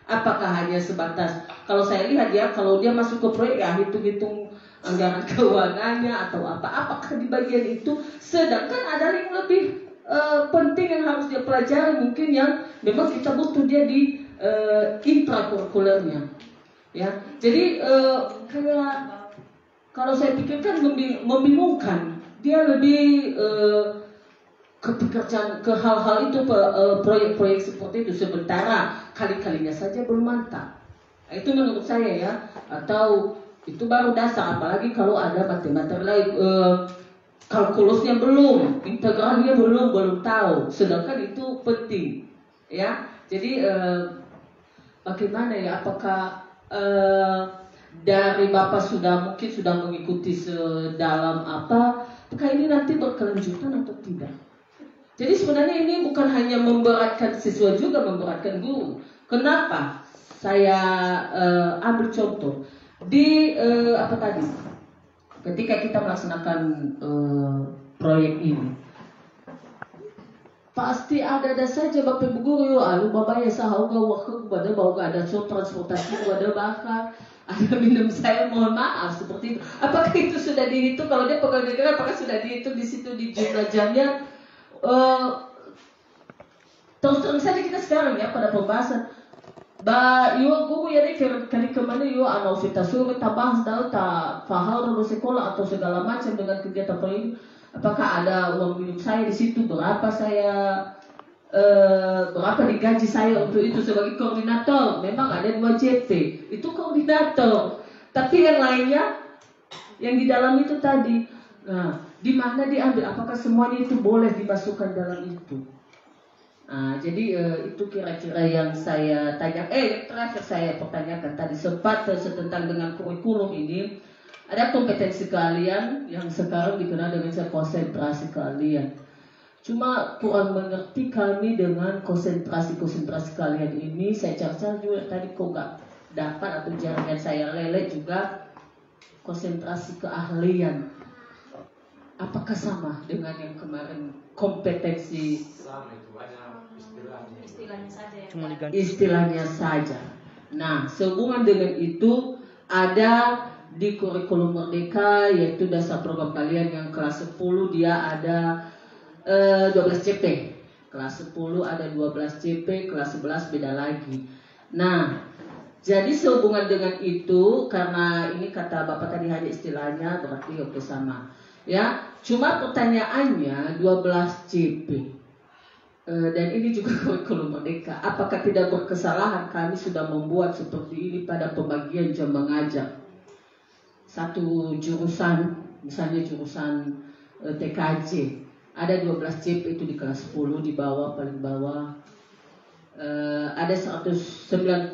Apakah hanya sebatas, kalau saya lihat ya, kalau dia masuk ke proyek ya hitung-hitung anggaran keuangannya atau apa? Apakah di bagian itu? Sedangkan ada yang lebih penting yang harus dia pelajari, mungkin yang memang kita butuh dia di intrakurikulernya. Ya, jadi kayak kalau saya pikirkan membingungkan, dia lebih ke pekerjaan, ke hal-hal itu, proyek-proyek seperti itu, sementara kali-kalinya saja belum mantap. Itu menurut saya ya, atau itu baru dasar, apalagi kalau ada matematika lain, kalkulusnya belum, integralnya belum tahu, sedangkan itu penting, ya. Jadi bagaimana ya? Apakah dari Bapak mungkin sudah mengikuti sedalam apa? Apakah ini nanti berkelanjutan atau tidak? Jadi sebenarnya ini bukan hanya memberatkan siswa, juga memberatkan guru. Kenapa? Saya ambil contoh di ketika kita melaksanakan proyek ini, pasti ada saja Bapak Ibu guru, Bapak ya sahau waktu pada bau ada transportasi pada bakar, ada minum saya, mohon maaf seperti itu. Apakah itu sudah dihitung? Kalau dia pegawai negara, apakah sudah dihitung di situ di jumlah jamnya? Terus terang saja kita sekarang ya pada pembahasan. Yo guru ya deh kali kemana yo anak kita suruh tabah tahu tak faham dalam sekolah atau segala macam dengan kegiatan ini. Apakah ada uang minum saya di situ? Berapa digaji saya untuk itu sebagai koordinator? Memang ada 2 JP, itu koordinator. Tapi yang lainnya, yang di dalam itu tadi, nah, di mana diambil? Apakah semuanya itu boleh dimasukkan dalam itu? Nah, jadi itu kira-kira yang saya tanya. Yang terakhir saya pertanyakan tadi sempat tentang dengan kurikulum ini. Ada kompetensi kalian yang sekarang dikenal dengan konsentrasi kalian. Cuma kurang mengerti kami dengan konsentrasi kalian ini. Saya cari juga tadi kok nggak dapat atau jaringan saya lele juga konsentrasi keahlian. Apakah sama dengan yang kemarin kompetensi? Sama itu hanya istilahnya saja. Cuma diganti istilahnya saja. Nah, sehubungan dengan itu ada di kurikulum Merdeka, yaitu dasar program kalian yang kelas 10 dia ada 12 CP. Kelas 10 ada 12 CP, kelas 11 beda lagi. Nah, jadi sehubungan dengan itu, karena ini kata Bapak tadi hanya istilahnya, berarti oke sama. Ya, cuma pertanyaannya 12 CP. Dan ini juga kurikulum Merdeka. Apakah tidak berkesalahan kami sudah membuat seperti ini pada pembagian jam mengajar? Satu jurusan, misalnya jurusan TKJ, ada 12 CP itu di kelas 10, di bawah, paling bawah. Ada 190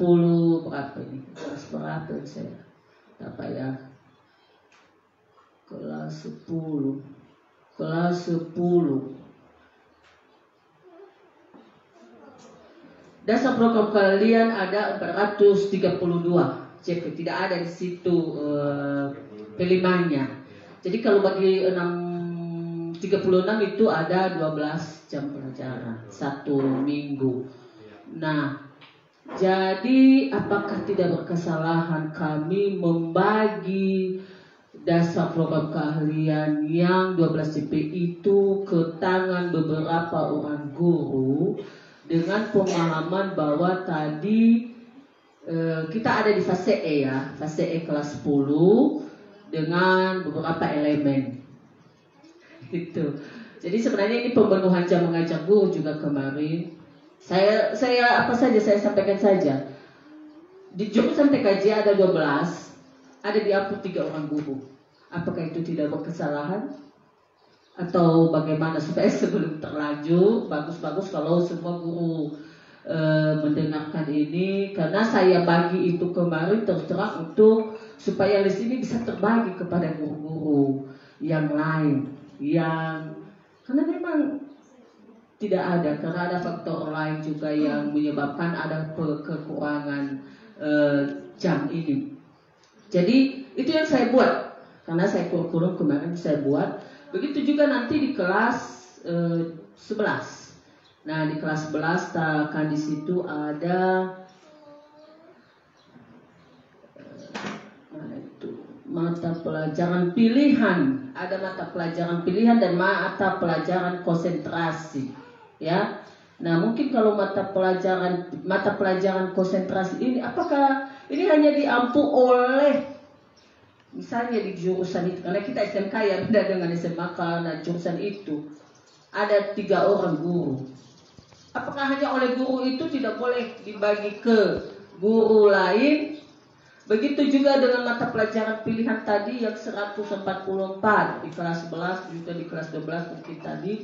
berapa ini? Kelas berapa saya? Apa ya? Kelas 10. Dasar program kalian ada 432 CP, tidak ada di situ P5-nya. Jadi kalau bagi 36 itu ada 12 jam pelajaran 1 minggu. Nah, jadi apakah tidak berkesalahan kami membagi dasar program keahlian yang 12 CP itu ke tangan beberapa orang guru dengan pemahaman bahwa tadi kita ada di fase E ya, fase E kelas 10 dengan beberapa elemen itu. Jadi sebenarnya ini pembunuhan jam mengajar guru juga kemarin. Saya apa saja saya sampaikan saja. Di jurusan TKJ ada 12, ada diaput 3 orang guru. Apakah itu tidak berkesalahan? Atau bagaimana supaya sebelum terlanjur bagus-bagus kalau semua guru mendengarkan ini, karena saya bagi itu kemarin terus terang untuk supaya list ini bisa terbagi kepada guru-guru yang lain yang karena memang tidak ada, karena ada faktor lain juga yang menyebabkan ada kekurangan jam ini. Jadi itu yang saya buat, karena saya kurikulum kemarin saya buat. Begitu juga nanti di kelas 11. Nah di kelas 11 akan di situ ada mata pelajaran pilihan, ada mata pelajaran pilihan dan mata pelajaran konsentrasi, ya. Nah mungkin kalau mata pelajaran konsentrasi ini, apakah ini hanya diampu oleh misalnya di jurusan itu, karena kita SMK ya beda dengan SMA, karena jurusan itu ada 3 orang guru. Apakah hanya oleh guru itu tidak boleh dibagi ke guru lain? Begitu juga dengan mata pelajaran pilihan tadi yang 144 di kelas 11 juga di kelas 12 mungkin tadi.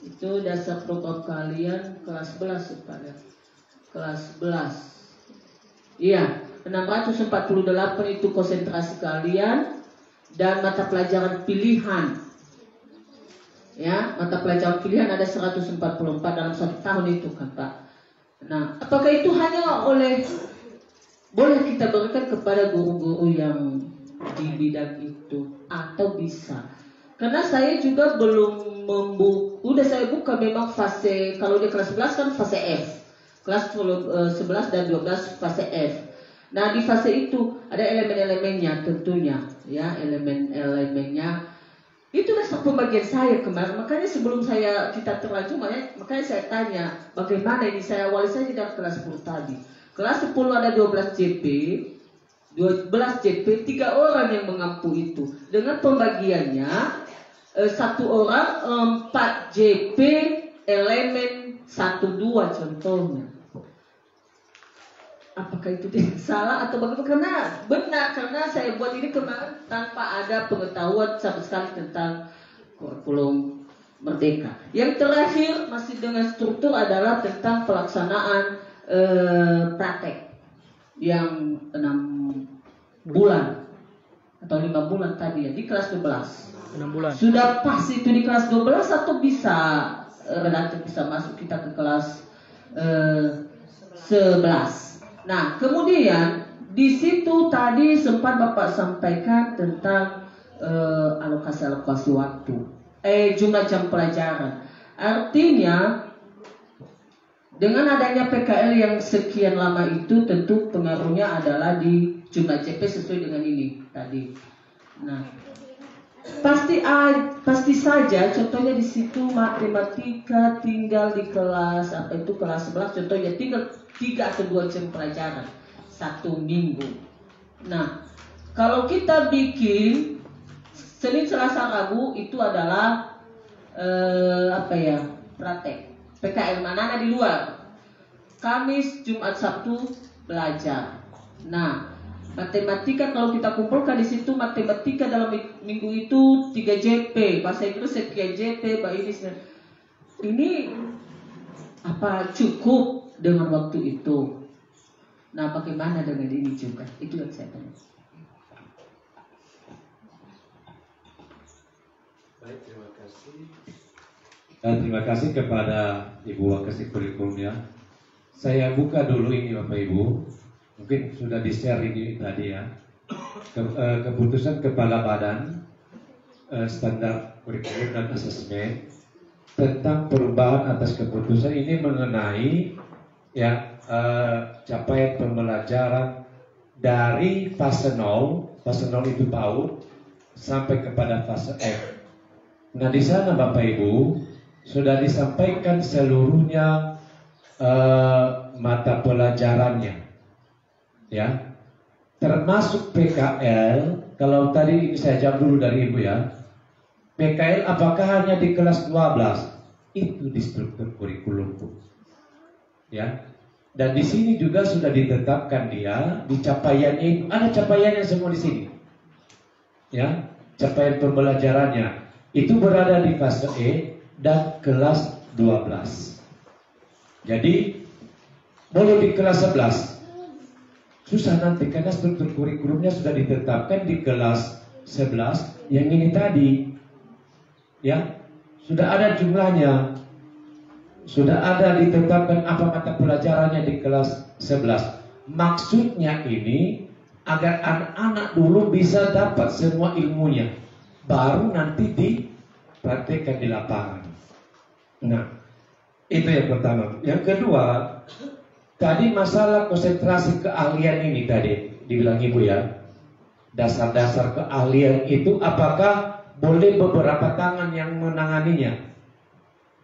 Itu dasar program kalian kelas 11 pada kelas 11. Iya, 648 itu konsentrasi kalian dan mata pelajaran pilihan. Ya, mata pelajaran pilihan ada 144 dalam 1 tahun itu kan Pak. Nah, apakah itu hanya boleh kita berikan kepada guru-guru yang di bidang itu atau bisa? Karena saya juga belum udah saya buka memang fase, kalau di kelas 11 kan fase F. Kelas 11 dan 12 fase F. Nah, di fase itu ada elemen-elemennya tentunya, ya, elemen-elemennya. Itu dasar pembagian saya kemarin. Makanya sebelum kita terlanjur, makanya saya tanya bagaimana ini. Saya awali saja dari kelas 10 tadi. Kelas 10 ada 12 JP, 12 JP, 3 orang yang mengampu itu. Dengan pembagiannya 1 orang 4 JP elemen 1, 2 contohnya. Apakah itu tidak salah atau bagaimana? Karena benar, karena saya buat ini kemarin tanpa ada pengetahuan sama sekali tentang kurikulum Merdeka. Yang terakhir masih dengan struktur adalah tentang pelaksanaan praktek yang 6 bulan atau 5 bulan tadi ya di kelas 12. 6 bulan. Sudah pas itu di kelas 12 atau bisa relatif bisa masuk kita ke kelas 11. Nah, kemudian di situ tadi sempat Bapak sampaikan tentang alokasi waktu, jumlah jam pelajaran. Artinya dengan adanya PKL yang sekian lama itu tentu pengaruhnya adalah di jumlah CP sesuai dengan ini tadi. Nah, pasti saja contohnya di situ matematika tinggal di kelas kelas 11 contohnya tinggal 3 atau 2 jam pelajaran 1 minggu. Nah, kalau kita bikin Senin, Selasa, Rabu itu adalah praktek PKL mana di luar. Kamis, Jumat, Sabtu belajar. Nah, matematika kalau kita kumpulkan di situ matematika dalam minggu itu 3 JP, bahasa Inggris sekian JP, ini apa cukup dengan waktu itu? Nah, bagaimana dengan ini juga? Itu yang saya tanya. Baik, terima kasih. Terima kasih kepada Ibu Wakasih Kurikulumnya. Saya buka dulu ini Bapak Ibu. Mungkin sudah di-share ini tadi ya. Keputusan Kepala Badan Standar Kurikulum dan Asesmen tentang perubahan atas keputusan ini mengenai ya capaian pembelajaran dari fase 0 itu PAUD, sampai kepada fase F. Nah di sana Bapak Ibu sudah disampaikan seluruhnya mata pelajarannya, ya, termasuk PKL. Kalau tadi saya jawab dulu dari Ibu ya, PKL apakah hanya di kelas 12? Itu di struktur kurikulum, ya. Dan di sini juga sudah ditetapkan dia di capaiannya itu, ada capaiannya semua di sini, ya, capaian pembelajarannya itu berada di fase E dan kelas 12. Jadi boleh di kelas 11 susah nanti karena struktur kurikulumnya sudah ditetapkan di kelas 11 yang ini tadi, ya, sudah ada jumlahnya, sudah ada ditetapkan apa mata pelajarannya di kelas 11. Maksudnya ini agar anak-anak dulu bisa dapat semua ilmunya, baru nanti dipraktekkan di lapangan. Nah, itu yang pertama. Yang kedua, tadi masalah konsentrasi keahlian ini tadi dibilang Ibu ya, dasar-dasar keahlian itu apakah boleh beberapa tangan yang menanganinya?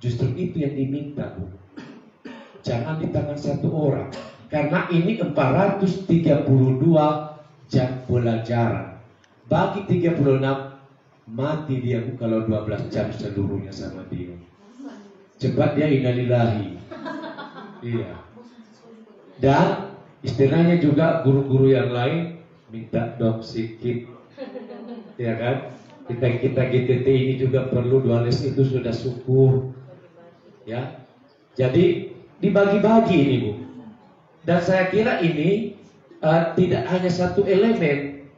Justru itu yang diminta, Bu. Jangan di tangan satu orang, karena ini 432 jam pelajaran. Bagi 36 mati dia, Bu, kalau 12 jam seluruhnya sama dia. Cepat dia innalillahi. Iya. Dan istilahnya juga guru-guru yang lain minta dong sikit, ya kan? Kita GTT ini juga perlu dualis, itu sudah syukur, ya. Jadi dibagi-bagi ini, Bu. Dan saya kira ini tidak hanya satu elemen,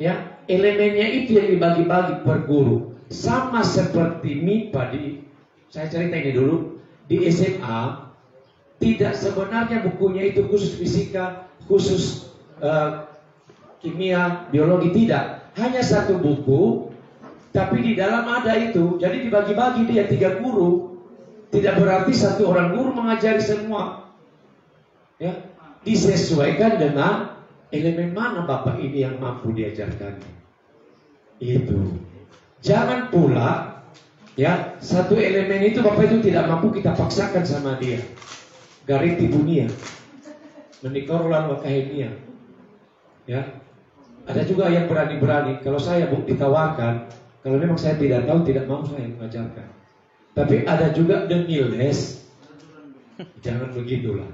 ya. Elemennya itu yang dibagi-bagi per guru. Sama seperti MIPA saya cerita ini dulu, di SMA tidak sebenarnya bukunya itu khusus fisika, khusus kimia, biologi, tidak. Hanya satu buku, tapi di dalam ada itu. Jadi dibagi-bagi dia 3 guru. Tidak berarti satu orang guru mengajari semua, ya. Disesuaikan dengan elemen mana Bapak ini yang mampu diajarkannya. Itu. Jangan pula, ya, satu elemen itu Bapak itu tidak mampu, kita paksakan sama dia. Gariti bunia, menikorulan wakahenia, ya. Ada juga yang berani-berani. Kalau saya, Bu, ditawarkan, kalau memang saya tidak tahu, tidak mau saya mengajarkan. Tapi ada juga demi les. Jangan begitulah.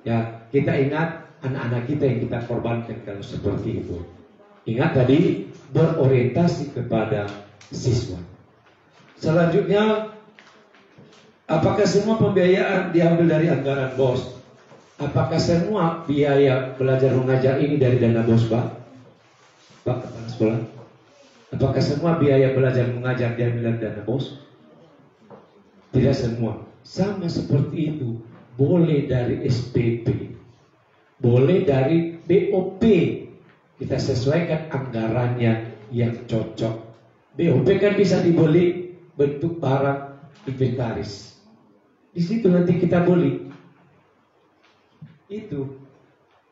Ya, kita ingat anak-anak kita yang kita korbankan kalau seperti itu. Ingat tadi, berorientasi kepada siswa. Selanjutnya, apakah semua pembiayaan diambil dari anggaran BOS? Apakah semua biaya belajar mengajar ini dari dana BOS, Pak? Pak, kepala sekolah. Apakah semua biaya belajar mengajar diambil dari dana BOS? Tidak semua. Sama seperti itu. Boleh dari SPP, boleh dari BOP. Kita sesuaikan anggarannya yang cocok. BOP kan bisa dibeli bentuk barang inventaris. Di situ nanti kita beli. Itu.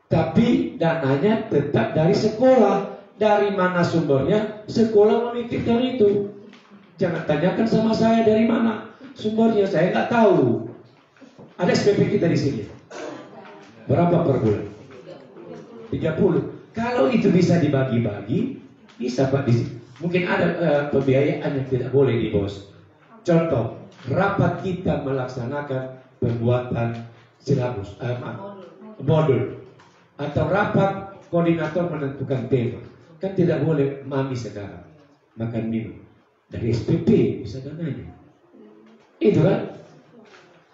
Tapi dananya tetap dari sekolah. Dari mana sumbernya? Sekolah memikirkan itu. Jangan tanyakan sama saya dari mana sumbernya, saya nggak tahu. Ada SPP kita di sini. Berapa per bulan? 30. Kalau itu bisa dibagi-bagi, bisa Pak di sini. Mungkin ada pembiayaan yang tidak boleh di BOS. Contoh, rapat kita melaksanakan pembuatan silabus, modul, atau rapat koordinator menentukan tema. Kan tidak boleh mami sekarang makan minum. Dari SPP bisa dananya. Itu kan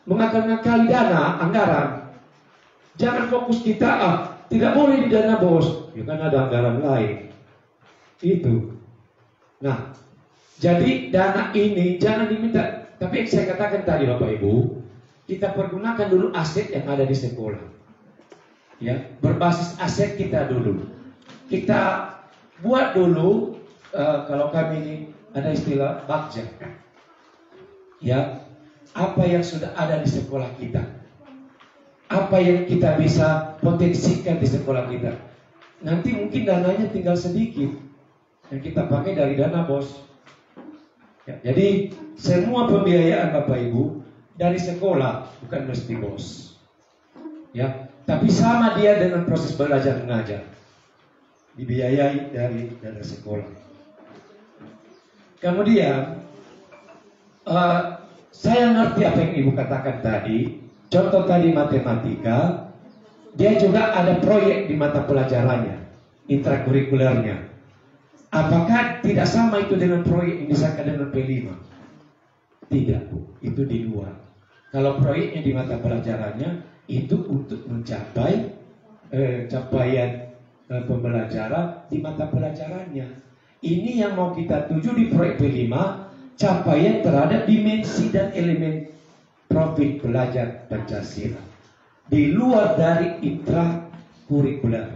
mengakal-ngakali dana anggaran. Jangan fokus kita tidak boleh di dana BOS, ya kan ada anggaran lain. Itu. Nah, jadi dana ini jangan diminta. Tapi yang saya katakan tadi Bapak Ibu, kita pergunakan dulu aset yang ada di sekolah. Ya, berbasis aset kita dulu. Kita buat dulu, kalau kami ini ada istilah bakja. Ya, apa yang sudah ada di sekolah kita. apa yang kita bisa potensikan di sekolah kita. Nanti mungkin dananya tinggal sedikit yang kita pakai dari dana BOS. Ya, jadi semua pembiayaan Bapak Ibu dari sekolah, bukan mesti BOS. Ya, tapi sama dia dengan proses belajar mengajar, dibiayai dari dana sekolah. Kemudian saya ngerti apa yang Ibu katakan tadi. Contoh tadi matematika, dia juga ada proyek di mata pelajarannya, intrakurikulernya. Apakah tidak sama itu dengan proyek yang disangka dengan P5? Tidak, Bu. Itu di luar. Kalau proyeknya di mata pelajarannya, itu untuk mencapai capaian pembelajaran di mata pelajarannya. Ini yang mau kita tuju di proyek P5, capaian terhadap dimensi dan elemen profil belajar Pancasila di luar dari intrakurikuler.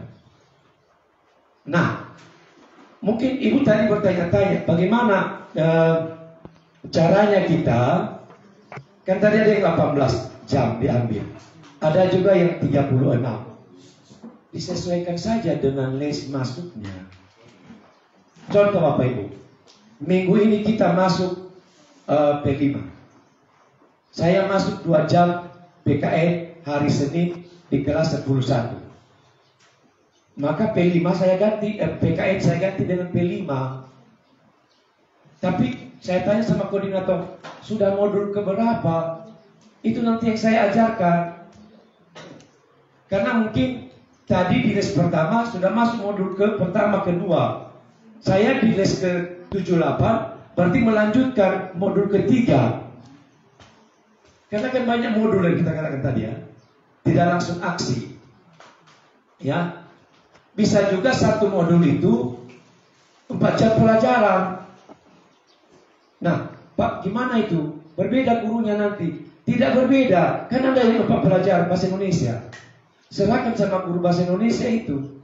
Nah, mungkin Ibu tadi bertanya-tanya bagaimana caranya kita. Kan tadi ada yang 18 jam diambil, ada juga yang 36. Disesuaikan saja dengan les masuknya. Contoh Bapak Ibu, minggu ini kita masuk P5. Saya masuk 2 jam PKN hari Senin di kelas 10.1. Maka P5 saya ganti, PKN saya ganti dengan P5. Tapi saya tanya sama koordinator, sudah modul keberapa? Itu nanti yang saya ajarkan. Karena mungkin tadi di les pertama sudah masuk modul ke pertama, kedua. Saya di les ke 78, berarti melanjutkan modul ketiga. Karena kan banyak modul yang kita katakan tadi ya, tidak langsung aksi. Ya, bisa juga satu modul itu 4 jam pelajaran. Nah, Pak, gimana itu? Berbeda gurunya nanti? Tidak berbeda, kan ada yang 4 pelajaran bahasa Indonesia. Serahkan sama guru bahasa Indonesia itu.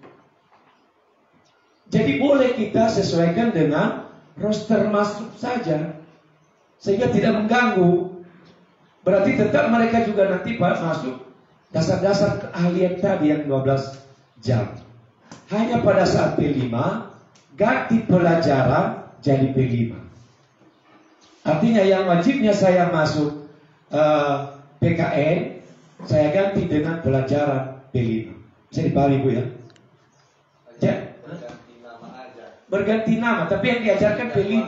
Jadi boleh kita sesuaikan dengan roster masuk saja, sehingga tidak mengganggu. Berarti tetap mereka juga nanti Pak masuk dasar-dasar keahlian tadi yang 12 jam. Hanya pada saat P5 ganti pelajaran jadi P5. Artinya yang wajibnya saya masuk PKN, saya ganti dengan pelajaran P5. Bisa dipahami Bu ya? Berganti nama aja. Berganti nama, tapi yang diajarkan P5.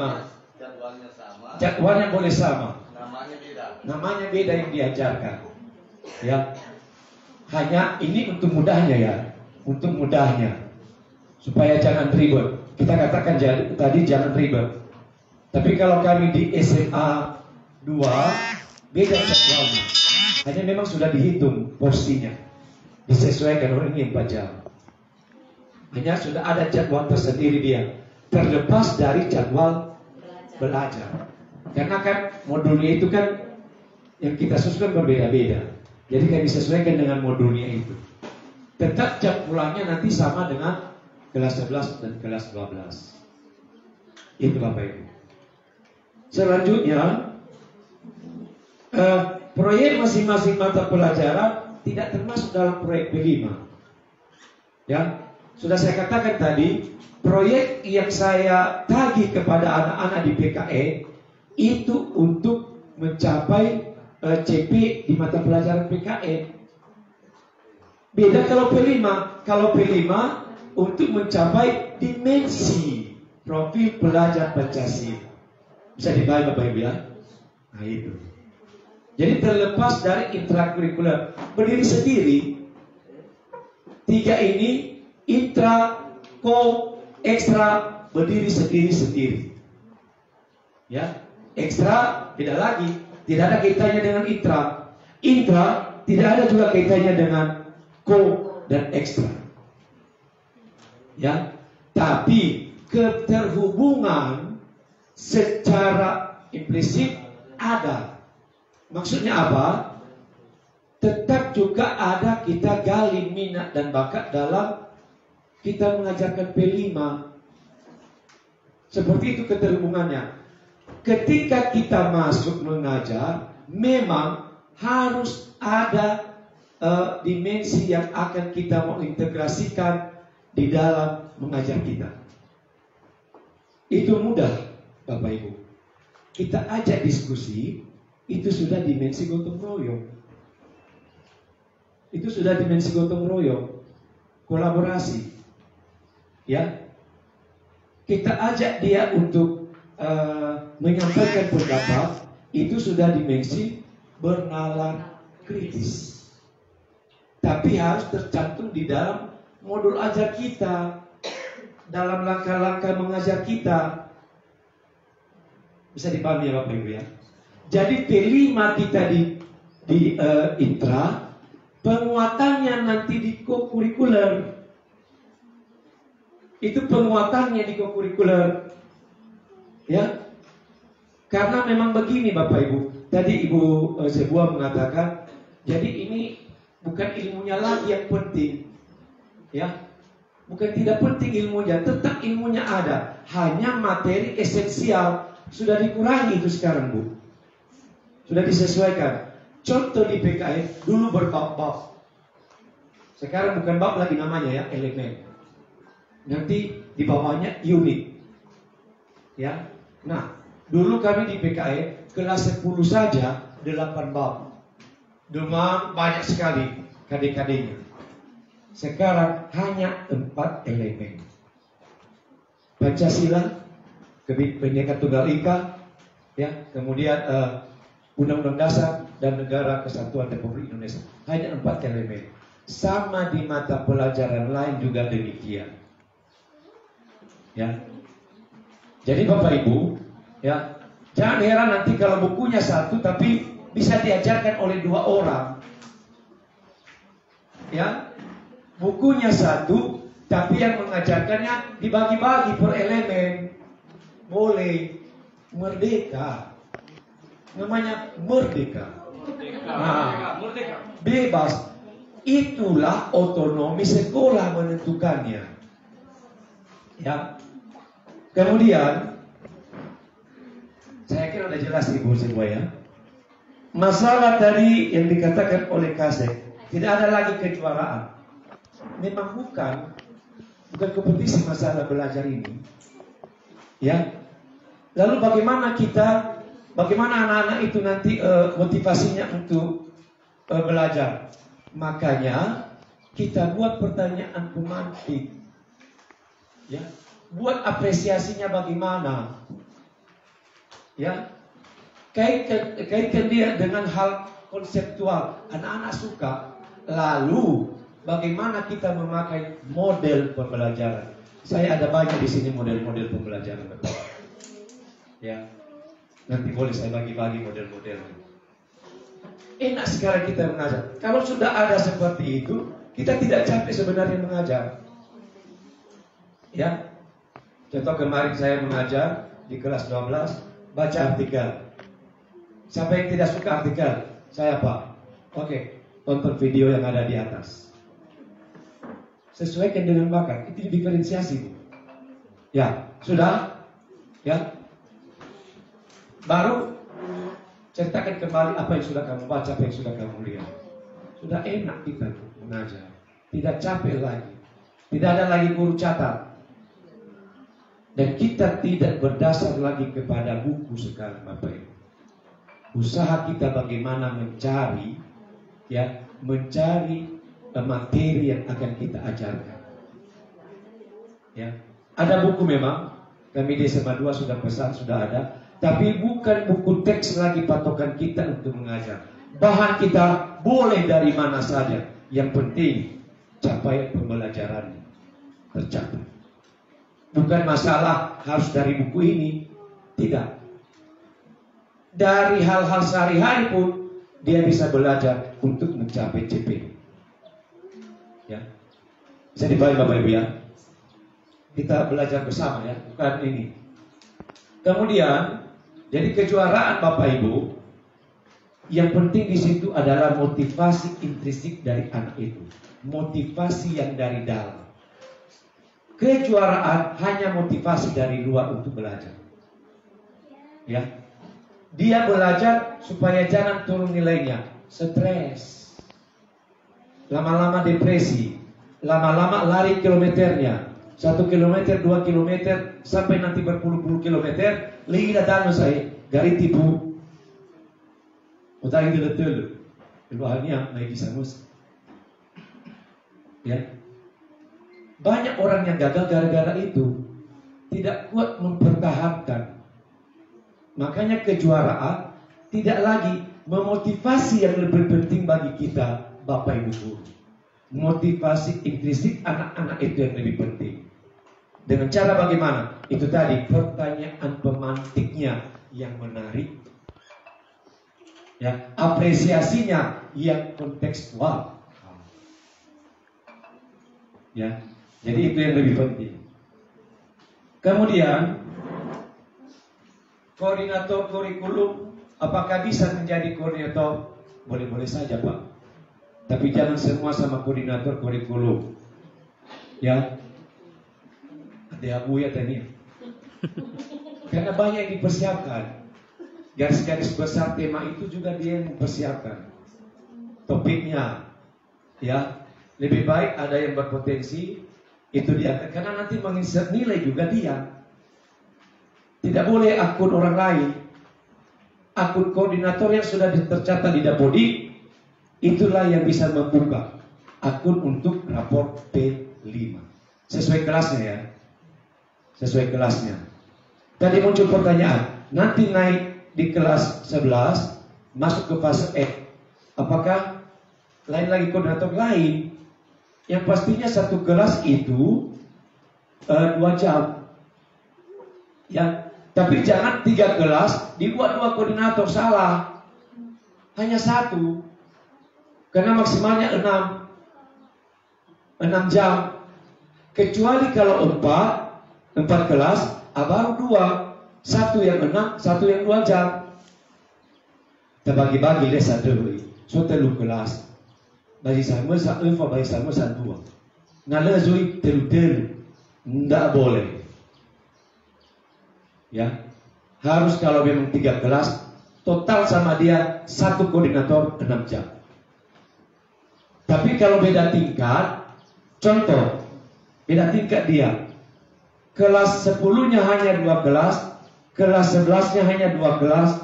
Jadwalnya sama. Jadwalnya boleh sama. Namanya beda. Namanya beda yang diajarkan. Ya. Hanya ini untuk mudahnya ya. Untuk mudahnya. Supaya jangan ribet. Kita katakan tadi jangan ribet. Tapi kalau kami di SMA 2 beda jadwalnya. Hanya memang sudah dihitung porsinya. Disesuaikan orang ini 4 jam. Hanya sudah ada jadwal tersendiri dia. Terlepas dari jadwal belajar. Karena kan modulnya itu kan yang kita susun berbeda-beda. Jadi kan disesuaikan dengan modulnya itu. Tetap jam pulangnya nanti sama dengan kelas 11 dan kelas 12. Itu Bapak Ibu. Selanjutnya proyek masing-masing mata pelajaran tidak termasuk dalam proyek P5. Ya, sudah saya katakan tadi, proyek yang saya tagih kepada anak-anak di PKN itu untuk mencapai CP di mata pelajaran PKN. Beda kalau P5. Kalau P5 untuk mencapai dimensi profil pelajar Pancasila. Bisa dibahas Bapak Ibu ya. Nah itu. Jadi terlepas dari intrakurikuler, berdiri sendiri. 3 ini intra, ekstra, berdiri sendiri-sendiri. Ya, ekstra tidak lagi, tidak ada kaitannya dengan intra. Intra tidak ada juga kaitannya dengan dan ekstra. Ya, tapi keterhubungan secara implisit ada. Maksudnya apa? Tetap juga ada kita gali minat dan bakat dalam kita mengajarkan P5. Seperti itu keterhubungannya. Ketika kita masuk mengajar, memang harus ada dimensi yang akan kita mau integrasikan di dalam mengajar kita. Itu mudah, Bapak Ibu. Kita ajak diskusi, itu sudah dimensi gotong royong. Itu sudah dimensi gotong royong, kolaborasi. Ya, kita ajak dia untuk menyampaikan pendapat, itu sudah dimensi bernalar kritis. Tapi harus tercantum di dalam modul ajar kita, dalam langkah-langkah mengajar kita. Bisa dipahami ya Bapak Ibu ya. Jadi P5 kita di intra, penguatannya nanti di co-curricular. Itu penguatannya di co-curricular. Ya. Karena memang begini Bapak Ibu. Tadi Ibu Sebuah mengatakan, jadi ini bukan ilmunya lagi yang penting. Ya. Bukan tidak penting ilmunya, tetap ilmunya ada. Hanya materi esensial sudah dikurangi itu sekarang Bu. Sudah disesuaikan. Contoh di PKN dulu berbab-bab. Sekarang bukan bab lagi namanya ya, elemen. Nanti di bawahnya unit. Ya. Nah, dulu kami di PKN kelas 10 saja 8 bab. Dengan banyak sekali KD-KD-nya. Sekarang hanya 4 elemen. Pancasila, Bhinneka Tunggal Ika, ya, kemudian Undang-Undang Dasar dan Negara Kesatuan Republik Indonesia. Hanya 4 elemen. Sama di mata pelajaran lain juga demikian. Ya. Jadi Bapak Ibu, ya, jangan heran nanti kalau bukunya satu tapi bisa diajarkan oleh 2 orang. Ya. Bukunya satu, tapi yang mengajarkannya dibagi-bagi per elemen. Boleh. Merdeka. Namanya merdeka. Nah, bebas. Itulah otonomi sekolah menentukannya. Ya. Kemudian, saya kira sudah jelas Ibu semua ya. Masalah tadi yang dikatakan oleh Kasek, tidak ada lagi kejuaraan. Memang bukan kompetisi masalah belajar ini. Ya. Lalu bagaimana anak-anak itu nanti motivasinya untuk belajar? Makanya kita buat pertanyaan pemantik. Ya. Buat apresiasinya bagaimana? Ya. Kaitkan dia dengan hal konseptual. Anak-anak suka. Lalu bagaimana kita memakai model pembelajaran? Saya ada banyak di sini model-model pembelajaran. Ya, nanti boleh saya bagi-bagi model-modelnya. Enak sekarang kita mengajar. Kalau sudah ada seperti itu, kita tidak capek sebenarnya mengajar. Ya, contoh kemarin saya mengajar di kelas 12, baca artikel. Siapa yang tidak suka artikel? Saya Pak. Oke, tonton video yang ada di atas. Sesuaikan dengan bakat, itu diferensiasi. Ya, sudah? Ya. Baru ceritakan kembali apa yang sudah kamu baca, apa yang sudah kamu lihat. Sudah enak kita mengajar. Tidak capek lagi. Tidak ada lagi guru catat. Dan kita tidak berdasar lagi kepada buku sekarang Bapak Ibu. Usaha kita bagaimana mencari materi yang akan kita ajarkan. Ya, ada buku memang. Kami di SMA 2 sudah pesan, sudah ada. Tapi bukan buku teks lagi patokan kita untuk mengajar. Bahan kita boleh dari mana saja. Yang penting capaian pembelajarannya tercapai. Bukan masalah harus dari buku ini. Tidak. Dari hal-hal sehari-hari pun dia bisa belajar untuk mencapai CP. Ya. Bisa dibalik Bapak Ibu ya. Kita belajar bersama ya, bukan ini. Kemudian, jadi kejuaraan Bapak Ibu, yang penting di situ adalah motivasi intrinsik dari anak itu, motivasi yang dari dalam. Kejuaraan hanya motivasi dari luar untuk belajar. Ya, dia belajar supaya jangan turun nilainya, stres. lama-lama depresi, lama-lama lari kilometernya, 1 kilometer, 2 kilometer, sampai nanti berpuluh-puluh kilometer, lila dano saya, gari tipu, utang itu betul, keluarnya naik bisa mus, ya. Banyak orang yang gagal gara-gara itu, tidak kuat mempertahankan. Makanya kejuaraan tidak lagi memotivasi yang lebih penting bagi kita, Bapak Ibu Guru. Motivasi intrinsik anak-anak itu yang lebih penting. Dengan cara bagaimana? Itu tadi pertanyaan pemantiknya yang menarik, ya, apresiasinya yang kontekstual, ya. Jadi itu yang lebih penting. Kemudian koordinator kurikulum, apakah bisa menjadi koordinator? Boleh-boleh saja, Pak. Tapi jangan semua sama koordinator kurikulum. Ya. Ada abu ya tadi. Karena banyak yang dipersiapkan. Garis-garis besar tema itu juga dia yang mempersiapkan. Topiknya. Ya. Lebih baik ada yang berpotensi itu dia. Karena nanti menginsert nilai juga dia. Tidak boleh akun orang lain. Akun koordinator yang sudah tercatat di Dapodi, itulah yang bisa membuka akun untuk rapor P5. Sesuai kelasnya ya. Sesuai kelasnya. Tadi muncul pertanyaan, nanti naik di kelas 11, masuk ke fase E. Apakah lain lagi koordinator lain? Yang pastinya satu kelas itu 2 jam. Ya, tapi jangan 3 kelas dibuat 2 koordinator, salah. Hanya 1. Karena maksimalnya 6 jam. Kecuali kalau 4 kelas, baru 2. 1 yang 6, 1 yang 2 jam. Kita bagi-bagi deh satu. So 3 kelas. Bagi sama sa 1, bagi sama sa 2. Nalazui telu-telu. Tidak boleh. Ya, harus kalau memang 3 kelas, total sama dia 1 koordinator 6 jam. Tapi kalau beda tingkat, contoh, beda tingkat dia, kelas 10-nya hanya 2 kelas, kelas 11-nya hanya 2 kelas,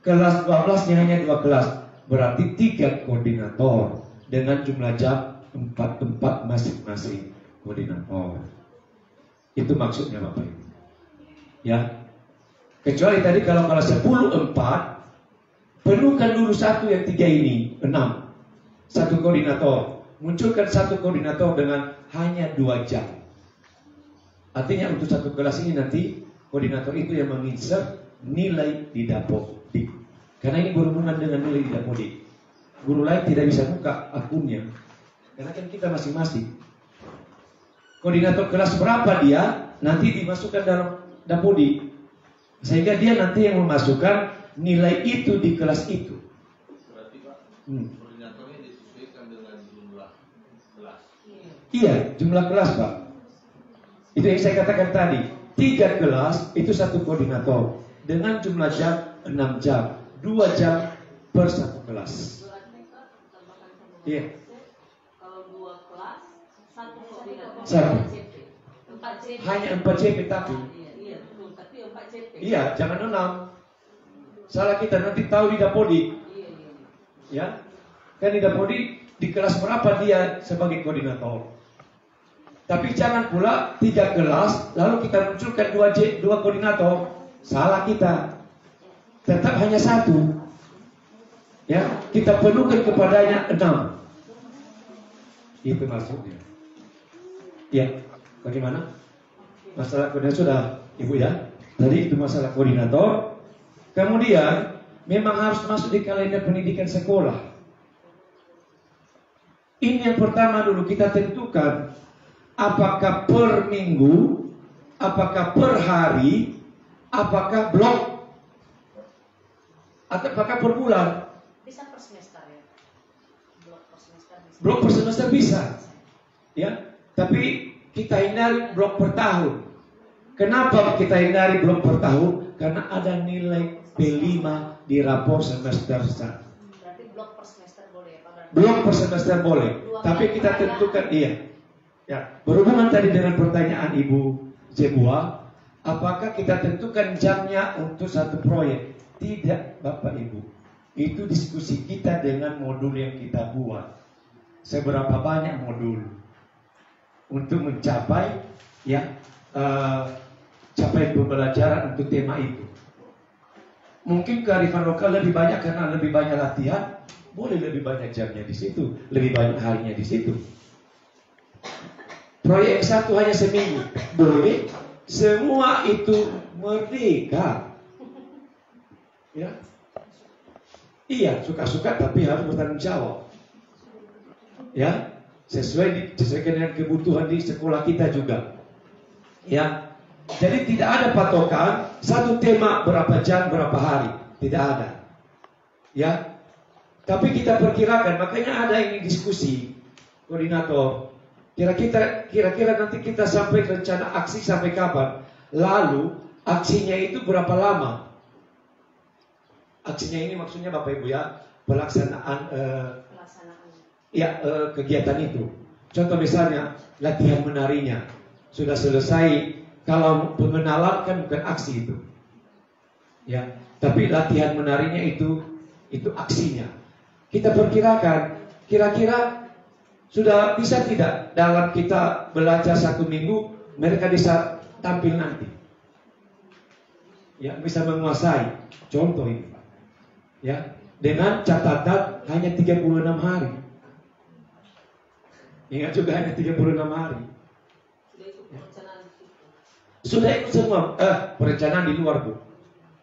kelas 12-nya hanya 2 kelas, berarti 3 koordinator dengan jumlah jam 4 masing-masing koordinator. Itu maksudnya Bapak Ibu. Ya, kecuali tadi kalau 10 4, penuhkan dulu 1 yang 3 ini 6, 1 koordinator, munculkan 1 koordinator dengan hanya 2 jam. Artinya untuk 1 kelas ini nanti koordinator itu yang menginsert nilai di Dapodi. Karena ini berhubungan dengan nilai di Dapodi. Guru lain tidak bisa buka akunnya, karena kan kita masing-masing. Koordinator kelas berapa dia nanti dimasukkan dalam Dapodi, sehingga dia nanti yang memasukkan nilai itu di kelas itu. Berarti Pak, koordinatornya disesuaikan dengan jumlah kelas. Iya, jumlah kelas Pak. Itu yang saya katakan tadi. 3 kelas itu 1 koordinator dengan jumlah jam 6 jam, 2 jam per 1 kelas. Iya. Kalau 2 kelas, 1 koordinator. 1. 4 JP. Hanya 4 JP tapi. Iya, betul. Tapi 4 JP. Iya, jangan 6. Salah kita nanti tahu di Dapodi. Iya. Ya. Kan di Dapodi di kelas berapa dia sebagai koordinator. Tapi jangan pula 3 kelas lalu kita munculkan 2 koordinator. Salah kita. Tetap hanya 1. Ya, kita perlukan kepadanya 6. Itu maksudnya. Ya, bagaimana? Masalah koordinator sudah, Ibu ya. Tadi itu masalah koordinator. Kemudian memang harus masuk di kalender pendidikan sekolah. Ini yang pertama dulu kita tentukan, apakah per minggu, apakah per hari, apakah blok, atau apakah per bulan. Bisa per semester ya. Blok per semester bisa. Blok per semester bisa. Ya, tapi kita hindari blok per tahun. Kenapa kita hindari blok per tahun? Karena ada nilai P5 di rapor semester 1. Berarti blok per semester boleh ya Pak? blok per semester boleh, tapi kita tentukan Ya, berhubungan tadi dengan pertanyaan Ibu Jebua, apakah kita tentukan jamnya untuk satu proyek? Tidak, Bapak Ibu. Itu diskusi kita dengan modul yang kita buat. Seberapa banyak modul untuk mencapai capaian pembelajaran untuk tema itu. Mungkin kearifan lokal lebih banyak karena lebih banyak latihan, boleh lebih banyak jamnya di situ, lebih banyak harinya di situ. Proyek satu hanya seminggu, boleh. Semua itu merdeka. Ya, iya, suka-suka tapi harus bertanggung jawab. Ya, sesuai dengan kebutuhan di sekolah kita juga. Ya, jadi tidak ada patokan satu tema berapa jam berapa hari, tidak ada. Ya, tapi kita perkirakan, makanya ada ini diskusi koordinator. Kira-kira nanti kita sampai rencana aksi sampai kapan? Lalu aksinya itu berapa lama? Aksinya ini maksudnya Bapak Ibu ya, pelaksanaan kegiatan itu. Contoh misalnya latihan menarinya sudah selesai. Kalau pengenalan kan bukan aksi itu. Ya, tapi latihan menarinya itu aksinya. Kita perkirakan kira-kira sudah bisa tidak dalam kita belajar 1 minggu mereka bisa tampil nanti. Ya, bisa menguasai. Contoh ini. Ya, dengan catatan hanya 36 hari. Ingat juga hanya 36 hari. Sudah ikut semua perencanaan di luar, Bu.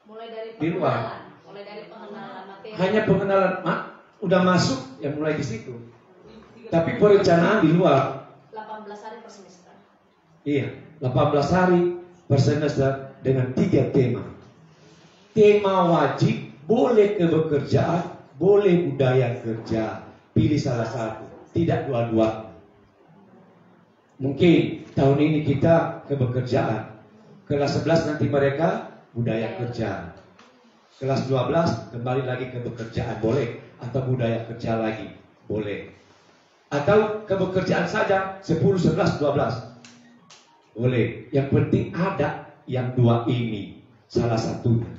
Mulai dari Di luar. pengenalan materi. Hanya pengenalan, udah masuk ya mulai di situ. Tapi perencanaan di luar. 18 hari per semester. Iya, 18 hari per semester dengan 3 tema. Tema wajib, boleh kebekerjaan, boleh budaya kerja. Pilih salah satu, tidak dua-dua. Mungkin tahun ini kita kebekerjaan. Kelas 11 nanti mereka budaya kerja. Kelas 12 kembali lagi kebekerjaan, boleh. Atau budaya kerja lagi, boleh. Atau kebekerjaan saja 10, 11, 12 boleh. Yang penting ada yang 2 ini salah satunya.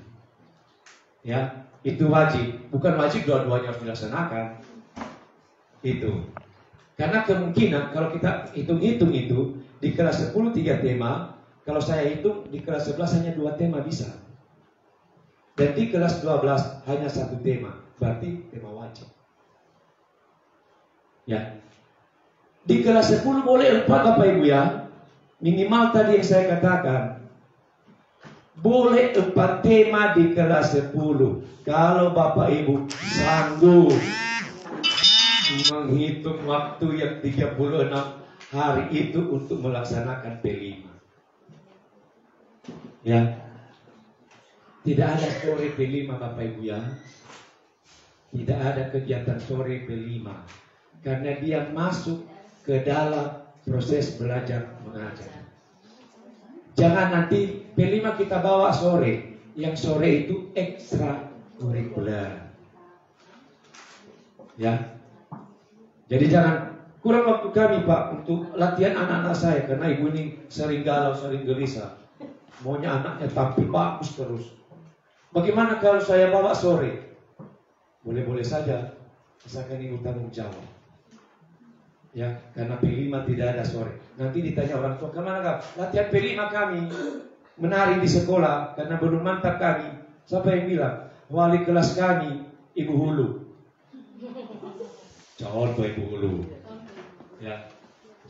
Ya, itu wajib. Bukan wajib dua-duanya harus dilaksanakan. Itu. Karena kemungkinan kalau kita hitung-hitung itu di kelas 10 3 tema, kalau saya hitung di kelas 11 hanya 2 tema bisa. Dan di kelas 12 hanya 1 tema, berarti tema wajib. Ya. Di kelas 10 boleh 4 Bapak Ibu ya. Minimal tadi yang saya katakan. Boleh 4 tema di kelas 10. Kalau Bapak Ibu sanggup menghitung waktu yang 36 hari itu untuk melaksanakan P5. Ya. Tidak ada sore P5 Bapak Ibu ya. Tidak ada kegiatan sore P5. Karena dia masuk ke dalam proses belajar mengajar. Jangan nanti P5 kita bawa sore. Yang sore itu ekstra kurikuler. Ya. Jadi jangan kurang waktu kami Pak untuk latihan anak-anak saya. Karena ibu ini sering galau, sering gelisah. Maunya anaknya tampil bagus terus. Bagaimana kalau saya bawa sore? Boleh-boleh saja. Misalkan ibu tanggung jawab. Ya, karena P5 tidak ada sore. Nanti ditanya orang tua, kemana kak? Latihan P5 kami. Menari di sekolah, karena belum mantap kami. Siapa yang bilang? Wali kelas kami, Ibu Hulu. Contoh Ibu Hulu. Ya,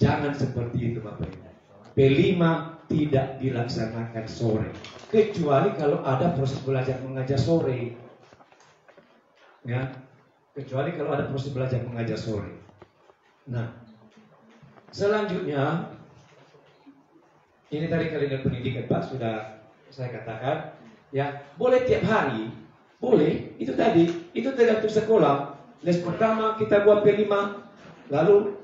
jangan seperti itu Bapak Ibu. P5 tidak dilaksanakan sore. Kecuali kalau ada proses belajar mengajar sore. Ya, kecuali kalau ada proses belajar mengajar sore. Nah, selanjutnya ini tadi kalender pendidikan Pak sudah saya katakan, ya boleh tiap hari, boleh itu tadi, itu tergantung sekolah. Les pertama kita buat P5, lalu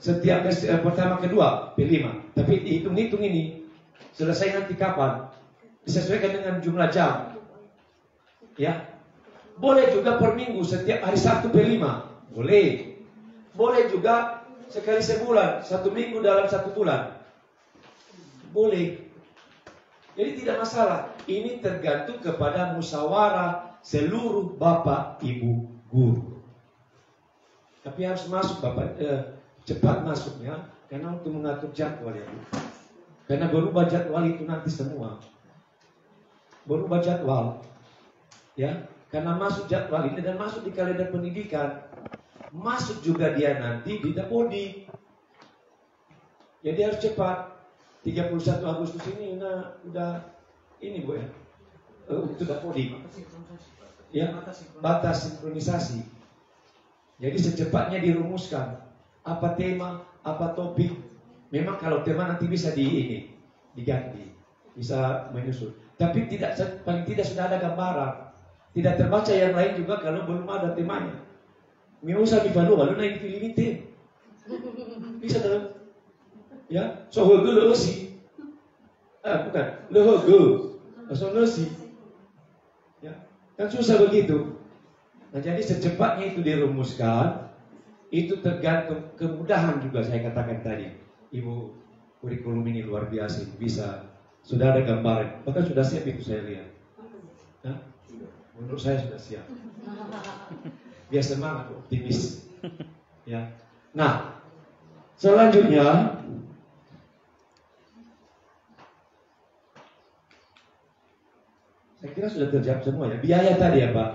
setiap les pertama kedua P5. Tapi hitung-hitung ini selesai nanti kapan? Disesuaikan dengan jumlah jam. Ya, boleh juga per minggu setiap hari Sabtu P5. Boleh. Boleh juga sekali sebulan, 1 minggu dalam 1 bulan. Boleh. Jadi tidak masalah. Ini tergantung kepada musyawarah seluruh bapak, ibu, guru. Tapi harus masuk bapak, cepat masuknya, karena untuk mengatur jadwal ya. Karena berubah jadwal itu nanti semua. Berubah jadwal. Ya, karena masuk jadwal ini dan masuk di kalender pendidikan. Masuk juga dia nanti di Dapodi. Jadi harus cepat. 31 Agustus ini udah ini Bu ya. Untuk Dapodi. Ya, batas sinkronisasi. Jadi secepatnya dirumuskan apa tema, apa topik. Memang kalau tema nanti bisa diganti, bisa menyusul. Tapi paling tidak sudah ada gambaran. Tidak terbaca yang lain juga kalau belum ada temanya. Miusa bifalo lalu naik film itu. Bisa dalam ya, sohogo losi. Bukan, lohogo. Losi. Ya, kan susah begitu. Nah, jadi secepatnya itu dirumuskan, itu tergantung kemudahan juga saya katakan tadi. Ibu, kurikulum ini luar biasa, bisa sudah ada gambaran, bahkan sudah siap itu saya lihat. Nah, menurut saya sudah siap. Biar semangat, optimis. Ya. Nah, selanjutnya saya kira sudah terjawab semua ya. Biaya tadi ya Pak.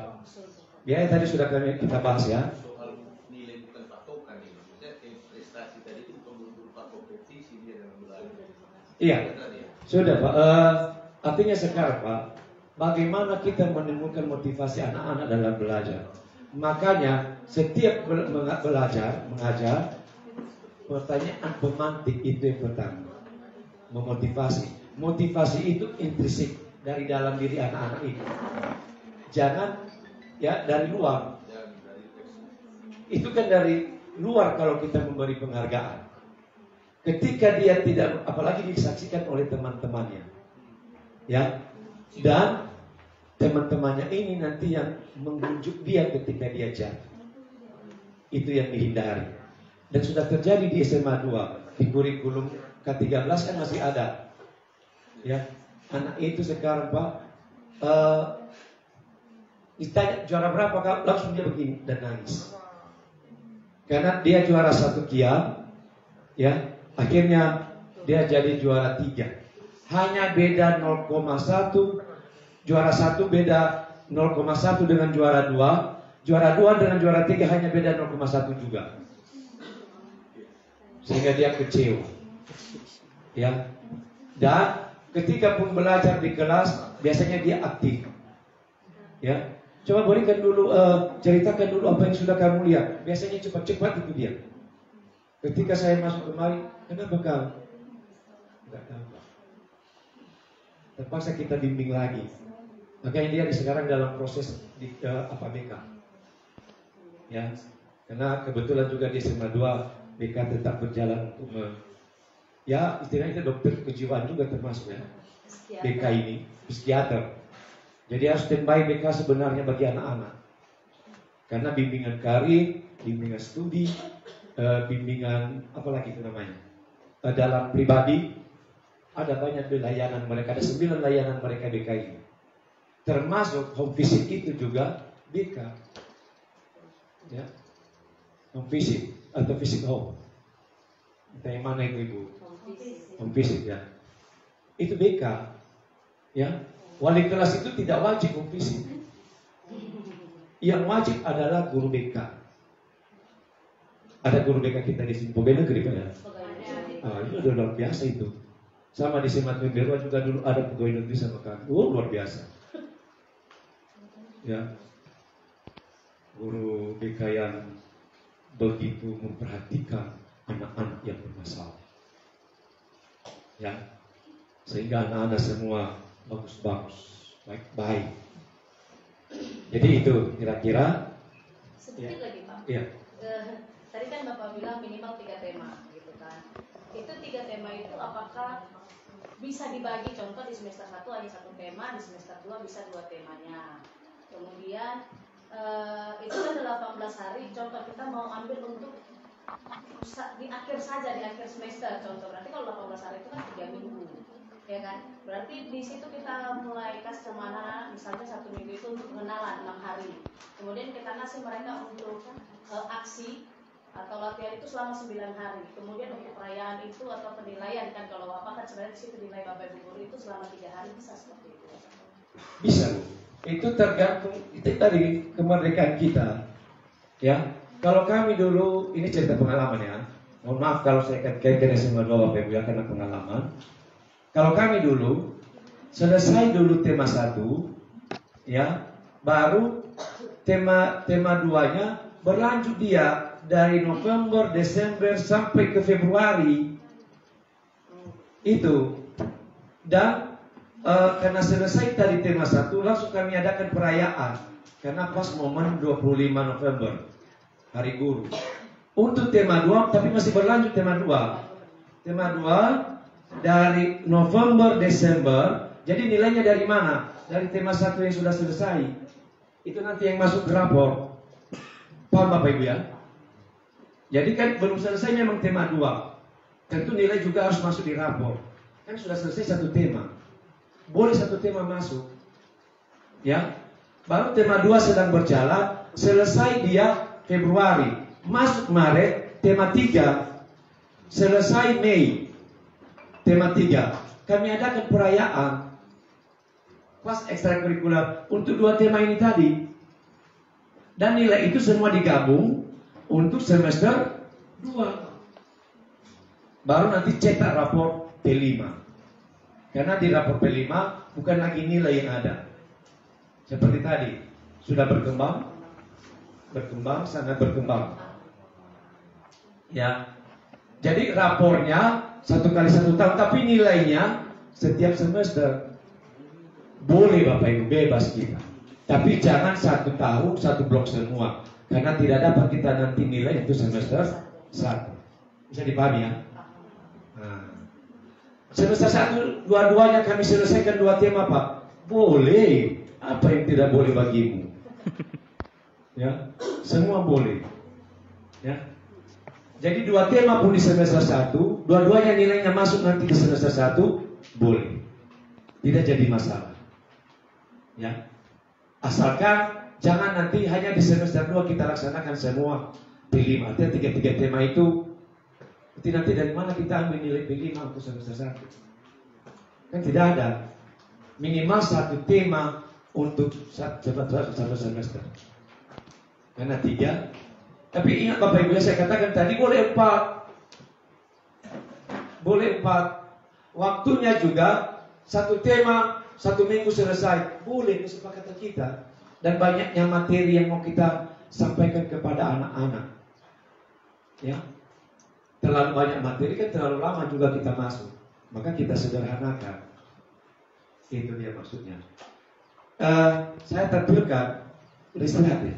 Biaya tadi sudah kita bahas ya. Soal nilai bukan patokan ini. Maksudnya prestasi tadi itu bukan berupa kompetisi dia dalam belajar. Iya. Sudah Pak. Artinya sekarang Pak, bagaimana kita menimbulkan motivasi anak-anak dalam belajar. Makanya setiap belajar, mengajar, pertanyaan pemantik itu yang pertama. Memotivasi. Motivasi itu intrinsik dari dalam diri anak-anak itu. Jangan ya dari luar. Itu kan dari luar kalau kita memberi penghargaan. Ketika dia tidak, apalagi disaksikan oleh teman-temannya. Ya. Dan teman-temannya ini nanti yang mengunjuk dia ketika dia jatuh. Itu yang dihindari. Dan sudah terjadi di SMA 2. Di kurikulum K13 kan masih ada. Ya. Anak itu sekarang Pak ditanya juara berapa, langsung dia begini dan nangis. Karena dia juara 1 kiam, ya, akhirnya dia jadi juara 3. Hanya beda 0,1, juara 1 beda 0,1 dengan juara 2, juara 2 dengan juara 3 hanya beda 0,1 juga. Sehingga dia kecewa. Ya. Dan ketika pun belajar di kelas, biasanya dia aktif. Ya. Coba berikan dulu, ceritakan dulu apa yang sudah kamu lihat. Biasanya cepat-cepat itu dia. Ketika saya masuk kemari, kenapa kau? Enggak tahu. Terpaksa kita bimbing lagi. Makanya dia sekarang dalam proses di BK. Ya, karena kebetulan juga di SMA 2 BK tetap berjalan untuk ya istilahnya dokter kejiwaan juga termasuk ya. BK ini psikiater. Jadi harus standby BK sebenarnya bagi anak-anak. Karena bimbingan karir, bimbingan studi, bimbingan apa lagi itu namanya? Dalam pribadi ada banyak layanan mereka, ada 9 layanan mereka BK ini. Termasuk home visit itu juga BK. Ya. Home visit atau visit home. Entah yang mana itu Ibu? Home visit ya. Itu BK. Ya. Wali kelas itu tidak wajib home visit. Yang wajib adalah guru BK. Ada guru BK kita di sini, pegawai negeri Pak ya? Itu udah luar biasa itu. Sama di SMA Berwa juga dulu ada pegawai negeri sama kami. Luar biasa. Ya, guru BK yang begitu memperhatikan anak-anak yang bermasalah. Ya, sehingga anak-anak semua bagus-bagus, baik-baik. Jadi itu kira-kira. Sedikit lagi Pak. Iya. Tadi kan Bapak bilang minimal 3 tema, gitu kan? Itu 3 tema itu apakah bisa dibagi? Contoh di semester 1 hanya 1 tema, di semester 2 bisa 2 temanya. Kemudian itu kan 18 hari. Contoh kita mau ambil untuk di akhir saja, di akhir semester contoh. Berarti kalau 18 hari itu kan 3 minggu, ya kan? Berarti di situ kita mulai kasih kemana, misalnya 1 minggu itu untuk pengenalan 6 hari. Kemudian kita kasih mereka untuk aksi atau latihan itu selama 9 hari. Kemudian untuk perayaan itu atau penilaian kan, kalau Bapak kan sebenarnya di situ nilai Bapak Ibu guru itu selama 3 hari, bisa seperti itu. Bisa. Itu tergantung, itu tadi kemerdekaan kita. Ya. Kalau kami dulu, ini cerita pengalaman ya. Mohon maaf kalau saya kaitkan semua Bapak Ibu ya, karena pengalaman. Kalau kami dulu selesai dulu tema 1, ya, baru tema 2-nya berlanjut dia dari November, Desember sampai ke Februari. Itu. Dan karena selesai tadi tema 1, langsung kami adakan perayaan. Karena pas momen 25 November, Hari Guru. Untuk tema 2, tapi masih berlanjut tema 2. Tema 2 dari November, Desember. Jadi nilainya dari mana? Dari tema 1 yang sudah selesai. Itu nanti yang masuk ke rapor. Paham Bapak Ibu ya? Jadi kan belum selesai memang tema 2. Tentu nilai juga harus masuk di rapor. Kan sudah selesai 1 tema. Boleh 1 tema masuk. Ya. Baru tema 2 sedang berjalan, selesai dia Februari, masuk Maret, tema 3, selesai Mei, tema 3. Kami adakan perayaan pas ekstrakurikuler untuk 2 tema ini tadi. Dan nilai itu semua digabung untuk semester 2. Baru nanti cetak rapor P5. Karena di rapor P5 bukan lagi nilai yang ada. Seperti tadi, sudah berkembang, sangat berkembang. Ya. Jadi rapornya 1 kali 1 tahun, tapi nilainya setiap semester. Boleh Bapak Ibu, bebas kita. Tapi jangan 1 tahun, 1 blok semua. Karena tidak dapat kita nanti nilai itu semester 1. Bisa dipahami ya? Nah. Semester 1, dua-duanya kami selesaikan 2 tema Pak. Boleh. Apa yang tidak boleh bagimu? Ya, semua boleh. Ya. Jadi 2 tema pun di semester 1, dua-duanya nilainya masuk nanti ke semester 1, boleh. Tidak jadi masalah. Ya. Asalkan jangan nanti hanya di semester 2 kita laksanakan semua P5. Artinya 3 tema itu nanti dari mana kita ambil nilai P5 untuk semester 1? Kan tidak ada. Minimal 1 tema untuk satu semester. Karena 3. Tapi ingat Bapak Ibu, saya katakan tadi boleh 4. Boleh 4. Waktunya juga 1 tema 1 minggu selesai. Boleh, kesepakatan kita. Dan banyaknya materi yang mau kita sampaikan kepada anak-anak. Ya. Terlalu banyak materi kan terlalu lama juga kita masuk. Maka kita sederhanakan. Itu dia maksudnya. Saya tampilkan, istirahat ya.